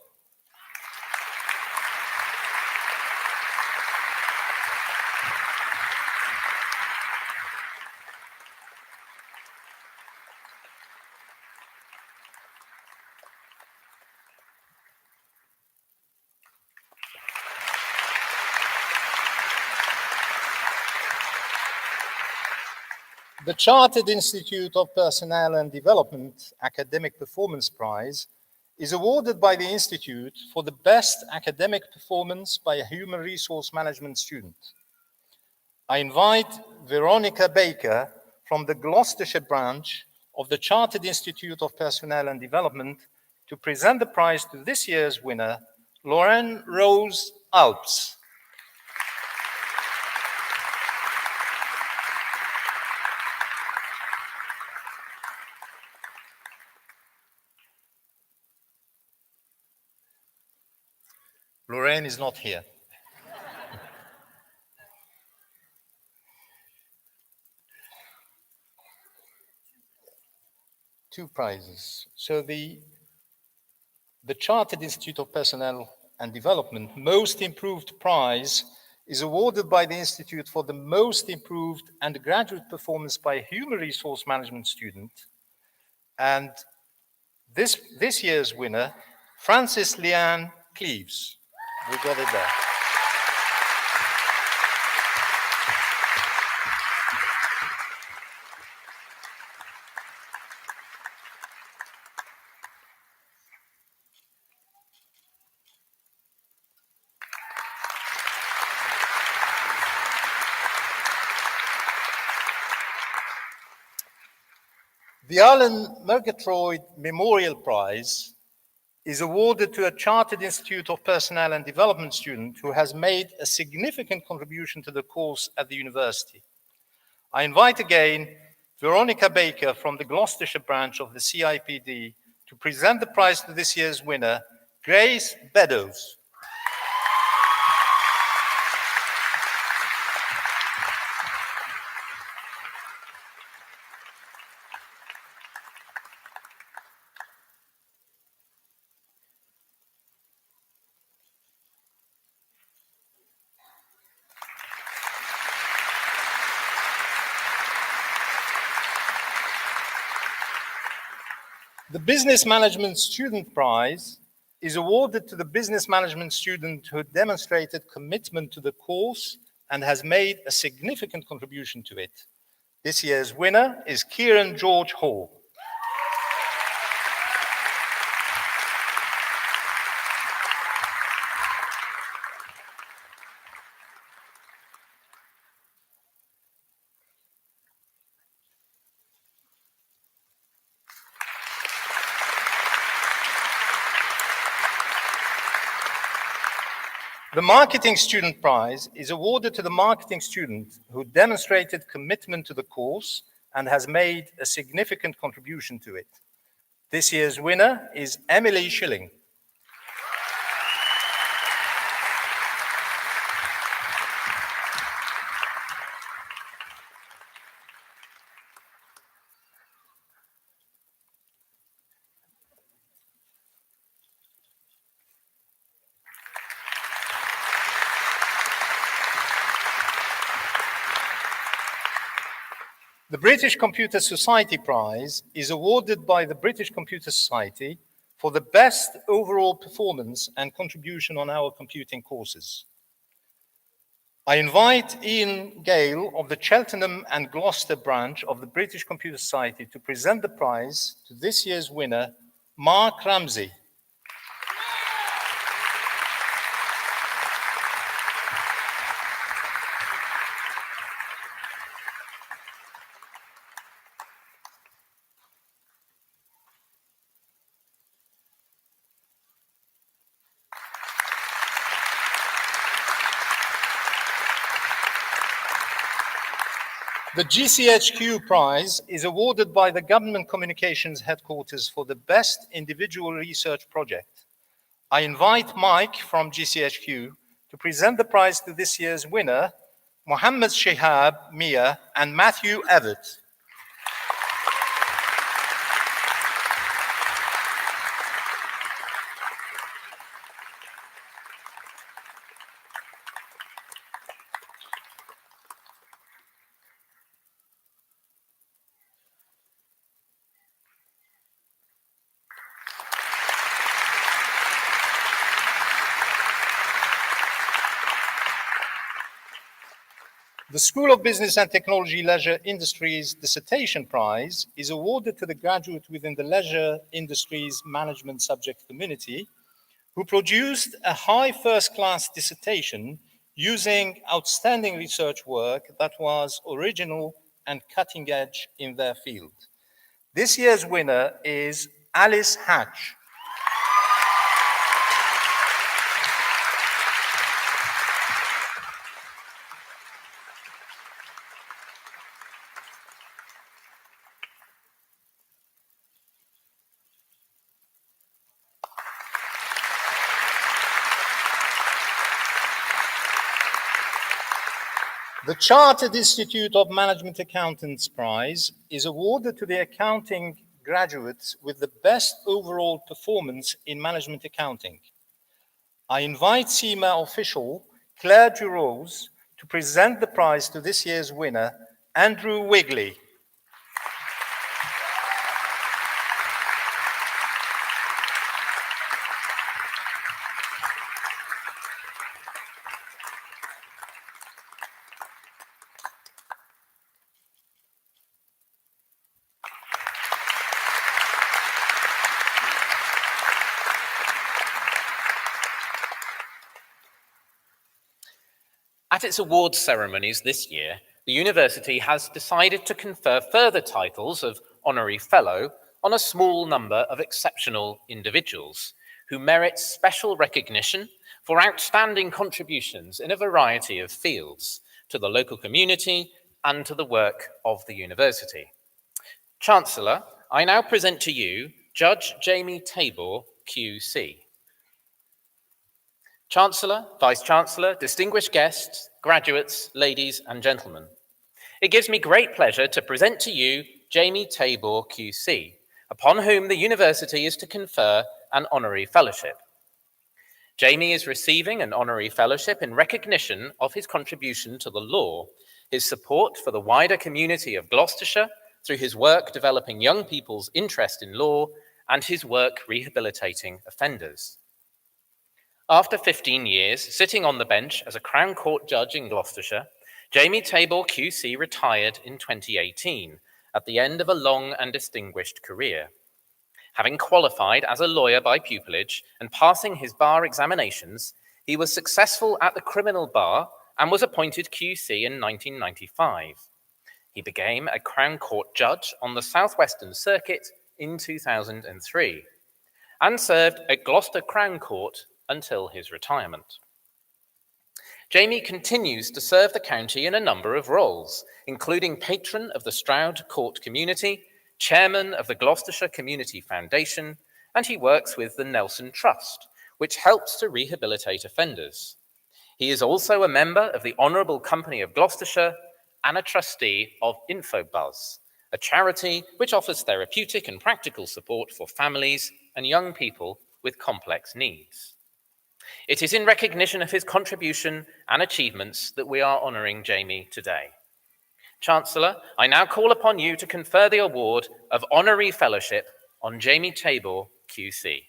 [SPEAKER 2] The Chartered Institute of Personnel and Development Academic Performance Prize is awarded by the Institute for the best academic performance by a human resource management student. I invite Veronica Baker from the Gloucestershire branch of the Chartered Institute of Personnel and Development to present the prize to this year's winner, Lauren Rose Alps. Lorraine is not here. Two prizes. So the Chartered Institute of Personnel and Development Most Improved Prize is awarded by the Institute for the most improved undergraduate performance by a human resource management student. And this year's winner, Frances Leanne Cleaves. We got it there. The Alan Murgatroyd Memorial Prize is awarded to a Chartered Institute of Personnel and Development student who has made a significant contribution to the course at the university. I invite again Veronica Baker from the Gloucestershire branch of the CIPD to present the prize to this year's winner, Grace Beddoes. The Business Management Student Prize is awarded to the business management student who demonstrated commitment to the course and has made a significant contribution to it. This year's winner is Kieran George Hall. The Marketing Student Prize is awarded to the marketing student who demonstrated commitment to the course and has made a significant contribution to it. This year's winner is Emily Schilling. The British Computer Society Prize is awarded by the British Computer Society for the best overall performance and contribution on our computing courses. I invite Ian Gale of the Cheltenham and Gloucester branch of the British Computer Society to present the prize to this year's winner, Mark Ramsey. The GCHQ Prize is awarded by the Government Communications Headquarters for the Best Individual Research Project. I invite Mike from GCHQ to present the prize to this year's winner, Mohammed Shihab Mia and Matthew Evett. The School of Business and Technology Leisure Industries Dissertation Prize is awarded to the graduate within the Leisure Industries Management subject community who produced a high first-class dissertation using outstanding research work that was original and cutting edge in their field. This year's winner is Alice Hatch. The Chartered Institute of Management Accountants Prize is awarded to the accounting graduates with the best overall performance in management accounting. I invite CIMA official Claire Duros to present the prize to this year's winner, Andrew Wigley.
[SPEAKER 3] At its awards ceremonies this year, the university has decided to confer further titles of Honorary Fellow on a small number of exceptional individuals who merit special recognition for outstanding contributions in a variety of fields to the local community and to the work of the university. Chancellor, I now present to you Judge Jamie Tabor, QC. Chancellor, Vice-Chancellor, distinguished guests, graduates, ladies and gentlemen. It gives me great pleasure to present to you Jamie Tabor, QC, upon whom the university is to confer an honorary fellowship. Jamie is receiving an honorary fellowship in recognition of his contribution to the law, his support for the wider community of Gloucestershire through his work developing young people's interest in law, and his work rehabilitating offenders. After 15 years sitting on the bench as a Crown Court judge in Gloucestershire, Jamie Tabor QC retired in 2018 at the end of a long and distinguished career. Having qualified as a lawyer by pupillage and passing his bar examinations, he was successful at the criminal bar and was appointed QC in 1995. He became a Crown Court judge on the South Western Circuit in 2003 and served at Gloucester Crown Court until his retirement. Jamie continues to serve the county in a number of roles, including patron of the Stroud Court community, chairman of the Gloucestershire Community Foundation, and he works with the Nelson Trust, which helps to rehabilitate offenders. He is also a member of the Honourable Company of Gloucestershire and a trustee of Infobuzz, a charity which offers therapeutic and practical support for families and young people with complex needs. It is in recognition of his contribution and achievements that we are honouring Jamie today. Chancellor, I now call upon you to confer the award of Honorary Fellowship on Jamie Tabor, QC.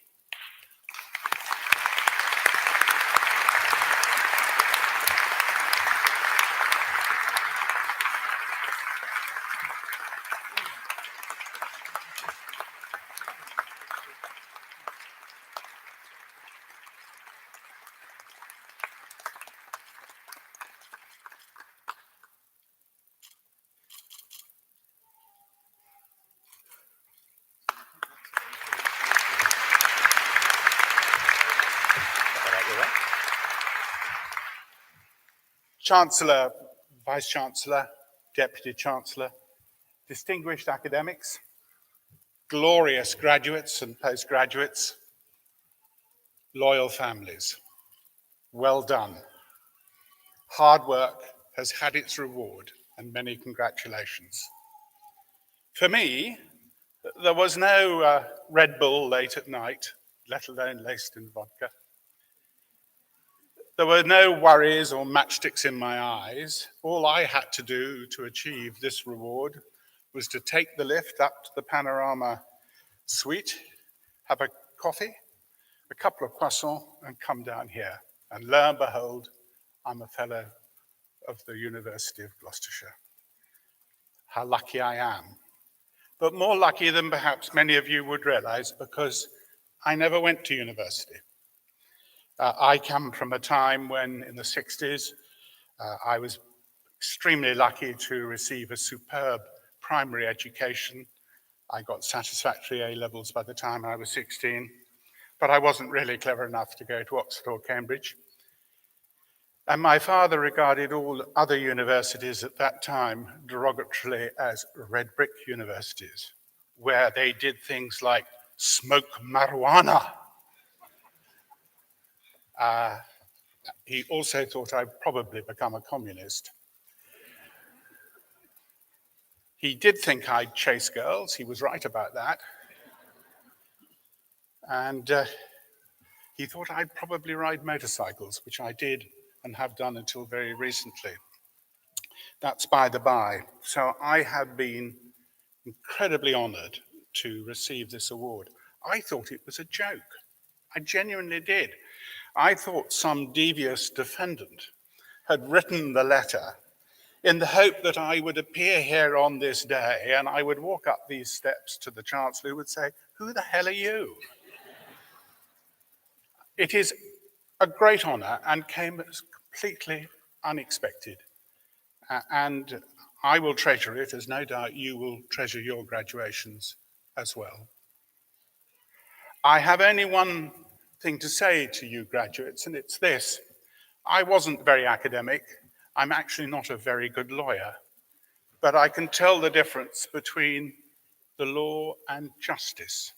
[SPEAKER 6] Chancellor, Vice-Chancellor, Deputy Chancellor, distinguished academics, glorious graduates and postgraduates, loyal families, well done. Hard work has had its reward, and many congratulations. For me, there was no Red Bull late at night, let alone laced in vodka. There were no worries or matchsticks in my eyes. All I had to do to achieve this reward was to take the lift up to the Panorama Suite, have a coffee, a couple of croissants, and come down here. And lo and behold, I'm a fellow of the University of Gloucestershire. How lucky I am. But more lucky than perhaps many of you would realize, because I never went to university. I come from a time when, in the 60s, I was extremely lucky to receive a superb primary education. I got satisfactory A-levels by the time I was 16, but I wasn't really clever enough to go to Oxford or Cambridge. And my father regarded all other universities at that time derogatorily as red brick universities, where they did things like smoke marijuana. He also thought I'd probably become a communist. He did think I'd chase girls. He was right about that. And he thought I'd probably ride motorcycles, which I did and have done until very recently. That's by the by. So I have been incredibly honored to receive this award. I thought it was a joke. I genuinely did. I thought some devious defendant had written the letter in the hope that I would appear here on this day and I would walk up these steps to the Chancellor, who would say, "Who the hell are you?" It is a great honor and came as completely unexpected. And I will treasure it, as no doubt you will treasure your graduations as well. I have only one thing to say to you graduates, and it's this. I wasn't very academic. I'm actually not a very good lawyer, but I can tell the difference between the law and justice.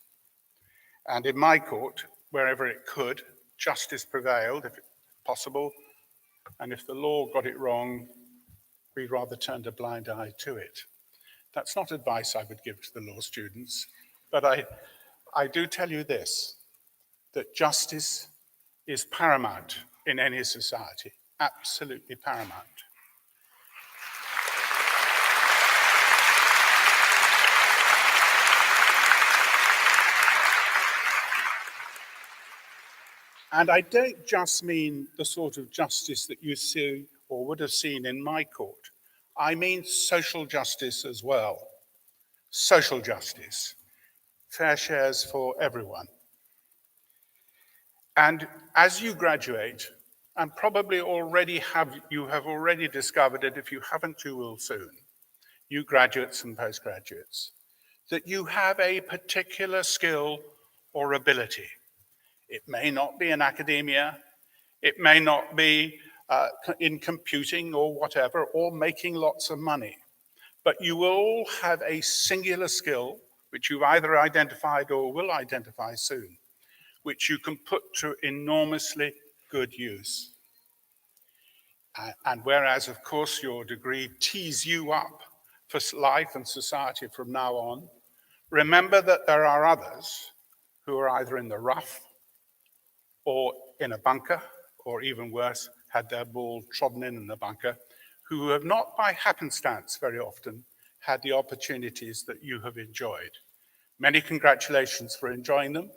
[SPEAKER 6] And in my court, wherever it could, justice prevailed, if possible, and if the law got it wrong, we rather turned a blind eye to it. That's not advice I would give to the law students, but I do tell you this, that justice is paramount in any society, absolutely paramount. And I don't just mean the sort of justice that you see or would have seen in my court. I mean social justice as well. Social justice, fair shares for everyone. And as you graduate, and probably you have already discovered it, if you haven't, you will soon, you graduates and postgraduates, that you have a particular skill or ability. It may not be in academia, it may not be in computing or whatever, or making lots of money. But you will all have a singular skill, which you've either identified or will identify soon, which you can put to enormously good use. And whereas, of course, your degree tees you up for life and society from now on, remember that there are others who are either in the rough or in a bunker, or even worse, had their ball trodden in the bunker, who have not by happenstance very often had the opportunities that you have enjoyed. Many congratulations for enjoying them.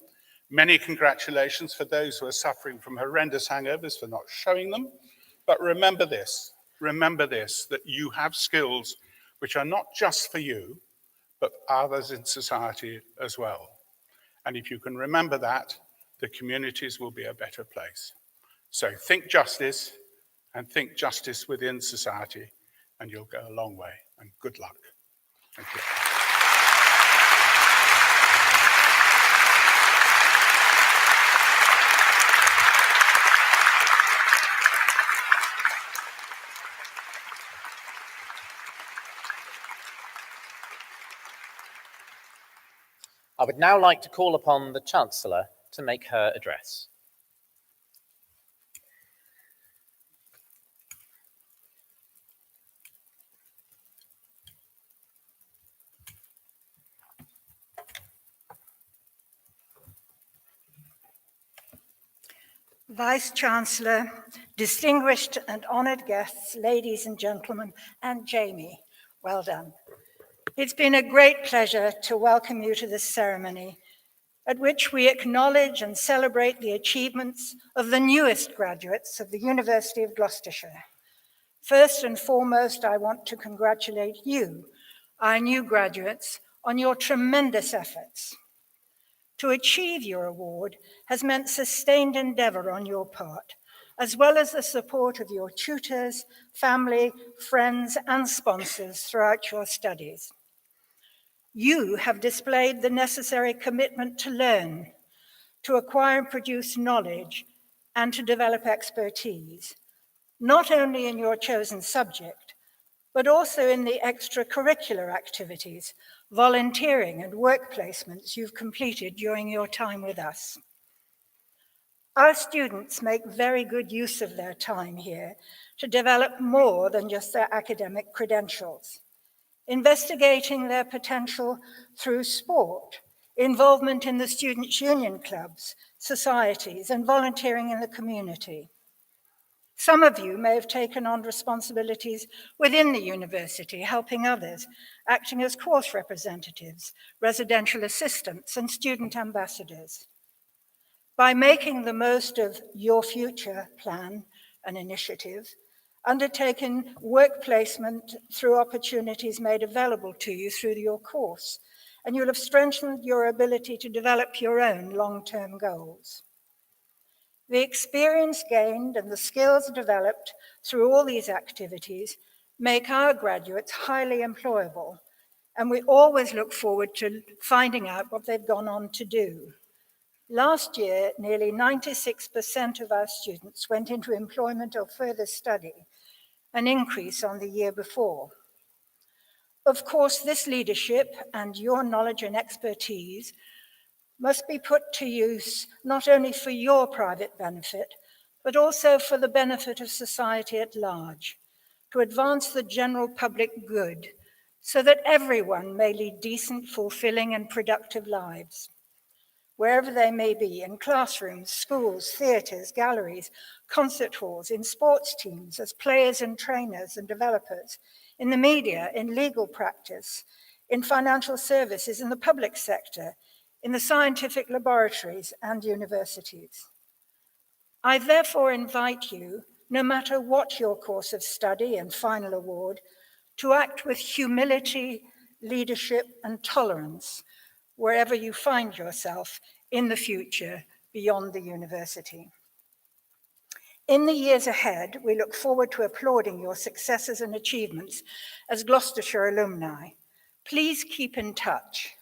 [SPEAKER 6] Many congratulations for those who are suffering from horrendous hangovers for not showing them. But remember this, that you have skills which are not just for you, but others in society as well. And if you can remember that, the communities will be a better place. So think justice, and think justice within society, and you'll go a long way. And good luck. Thank you.
[SPEAKER 3] I would now like to call upon the Chancellor to make her address.
[SPEAKER 7] Vice-Chancellor, distinguished and honoured guests, ladies and gentlemen, and Jamie, well done. It's been a great pleasure to welcome you to this ceremony, at which we acknowledge and celebrate the achievements of the newest graduates of the University of Gloucestershire. First and foremost, I want to congratulate you, our new graduates, on your tremendous efforts. To achieve your award has meant sustained endeavour on your part, as well as the support of your tutors, family, friends, and sponsors throughout your studies. You have displayed the necessary commitment to learn, to acquire and produce knowledge, and to develop expertise, not only in your chosen subject, but also in the extracurricular activities, volunteering and work placements you've completed during your time with us. Our students make very good use of their time here to develop more than just their academic credentials. investigating their potential through sport, involvement in the students' union clubs, societies, and volunteering in the community. Some of you may have taken on responsibilities within the university, helping others, acting as course representatives, residential assistants, and student ambassadors. By making the most of Your Future plan and initiative, undertaking work placement through opportunities made available to you through your course, and you'll have strengthened your ability to develop your own long-term goals. The experience gained and the skills developed through all these activities make our graduates highly employable, and we always look forward to finding out what they've gone on to do. Last year, nearly 96% of our students went into employment or further study, an increase on the year before. Of course, this leadership and your knowledge and expertise must be put to use not only for your private benefit, but also for the benefit of society at large, to advance the general public good, so that everyone may lead decent, fulfilling, and productive lives. Wherever they may be, in classrooms, schools, theatres, galleries, concert halls, in sports teams, as players and trainers and developers, in the media, in legal practice, in financial services, in the public sector, in the scientific laboratories and universities. I therefore invite you, no matter what your course of study and final award, to act with humility, leadership, and tolerance wherever you find yourself in the future beyond the university. In the years ahead, we look forward to applauding your successes and achievements as Gloucestershire alumni. Please keep in touch.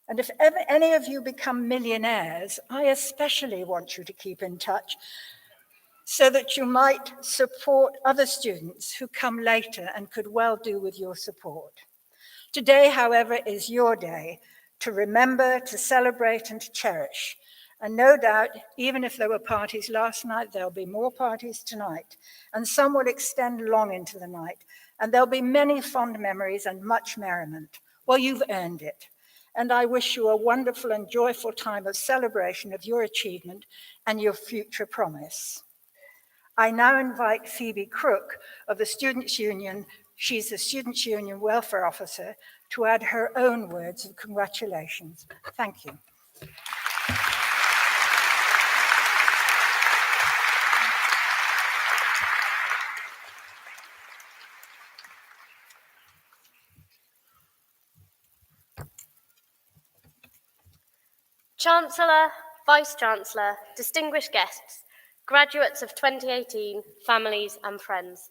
[SPEAKER 7] And if ever any of you become millionaires, I especially want you to keep in touch so that you might support other students who come later and could well do with your support. Today, however, is your day to remember, to celebrate, and to cherish. And no doubt, even if there were parties last night, there'll be more parties tonight, and some will extend long into the night, and there'll be many fond memories and much merriment. Well, you've earned it. And I wish you a wonderful and joyful time of celebration of your achievement and your future promise. I now invite Phoebe Crook of the Students' Union, she's the Students' Union Welfare Officer, to add her own words of congratulations. Thank you.
[SPEAKER 8] Chancellor, Vice-Chancellor, distinguished guests, graduates of 2018, families and friends.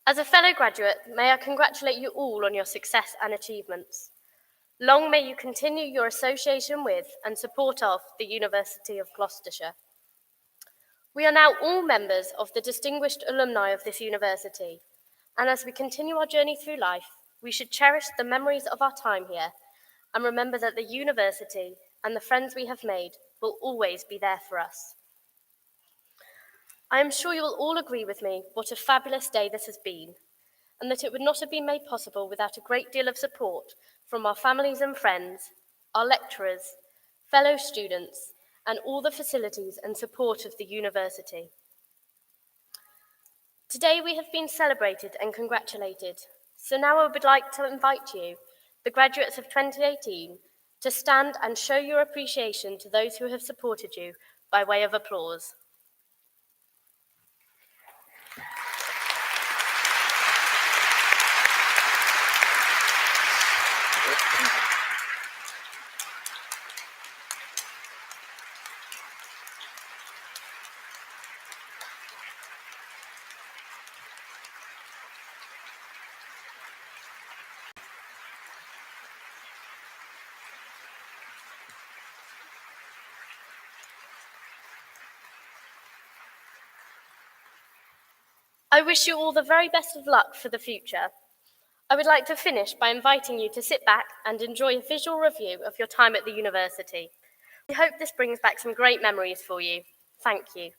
[SPEAKER 8] As a fellow graduate, may I congratulate you all on your success and achievements. Long may you continue your association with and support of the University of Gloucestershire. We are now all members of the distinguished alumni of this university, and as we continue our journey through life, we should cherish the memories of our time here and remember that the university and the friends we have made will always be there for us. I am sure you will all agree with me what a fabulous day this has been, and that it would not have been made possible without a great deal of support from our families and friends, our lecturers, fellow students, and all the facilities and support of the university. Today we have been celebrated and congratulated, so now I would like to invite you, the graduates of 2018, to stand and show your appreciation to those who have supported you by way of applause. I wish you all the very best of luck for the future. I would like to finish by inviting you to sit back and enjoy a visual review of your time at the university. I hope this brings back some great memories for you. Thank you.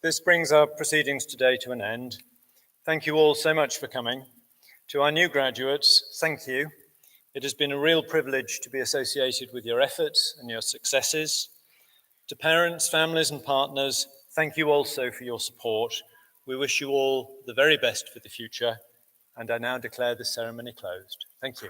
[SPEAKER 1] This brings our proceedings today to an end. Thank you all so much for coming. To our new graduates, thank you. It has been a real privilege to be associated with your efforts and your successes. To parents, families, and partners, thank you also for your support. We wish you all the very best for the future, and I now declare the ceremony closed. Thank you.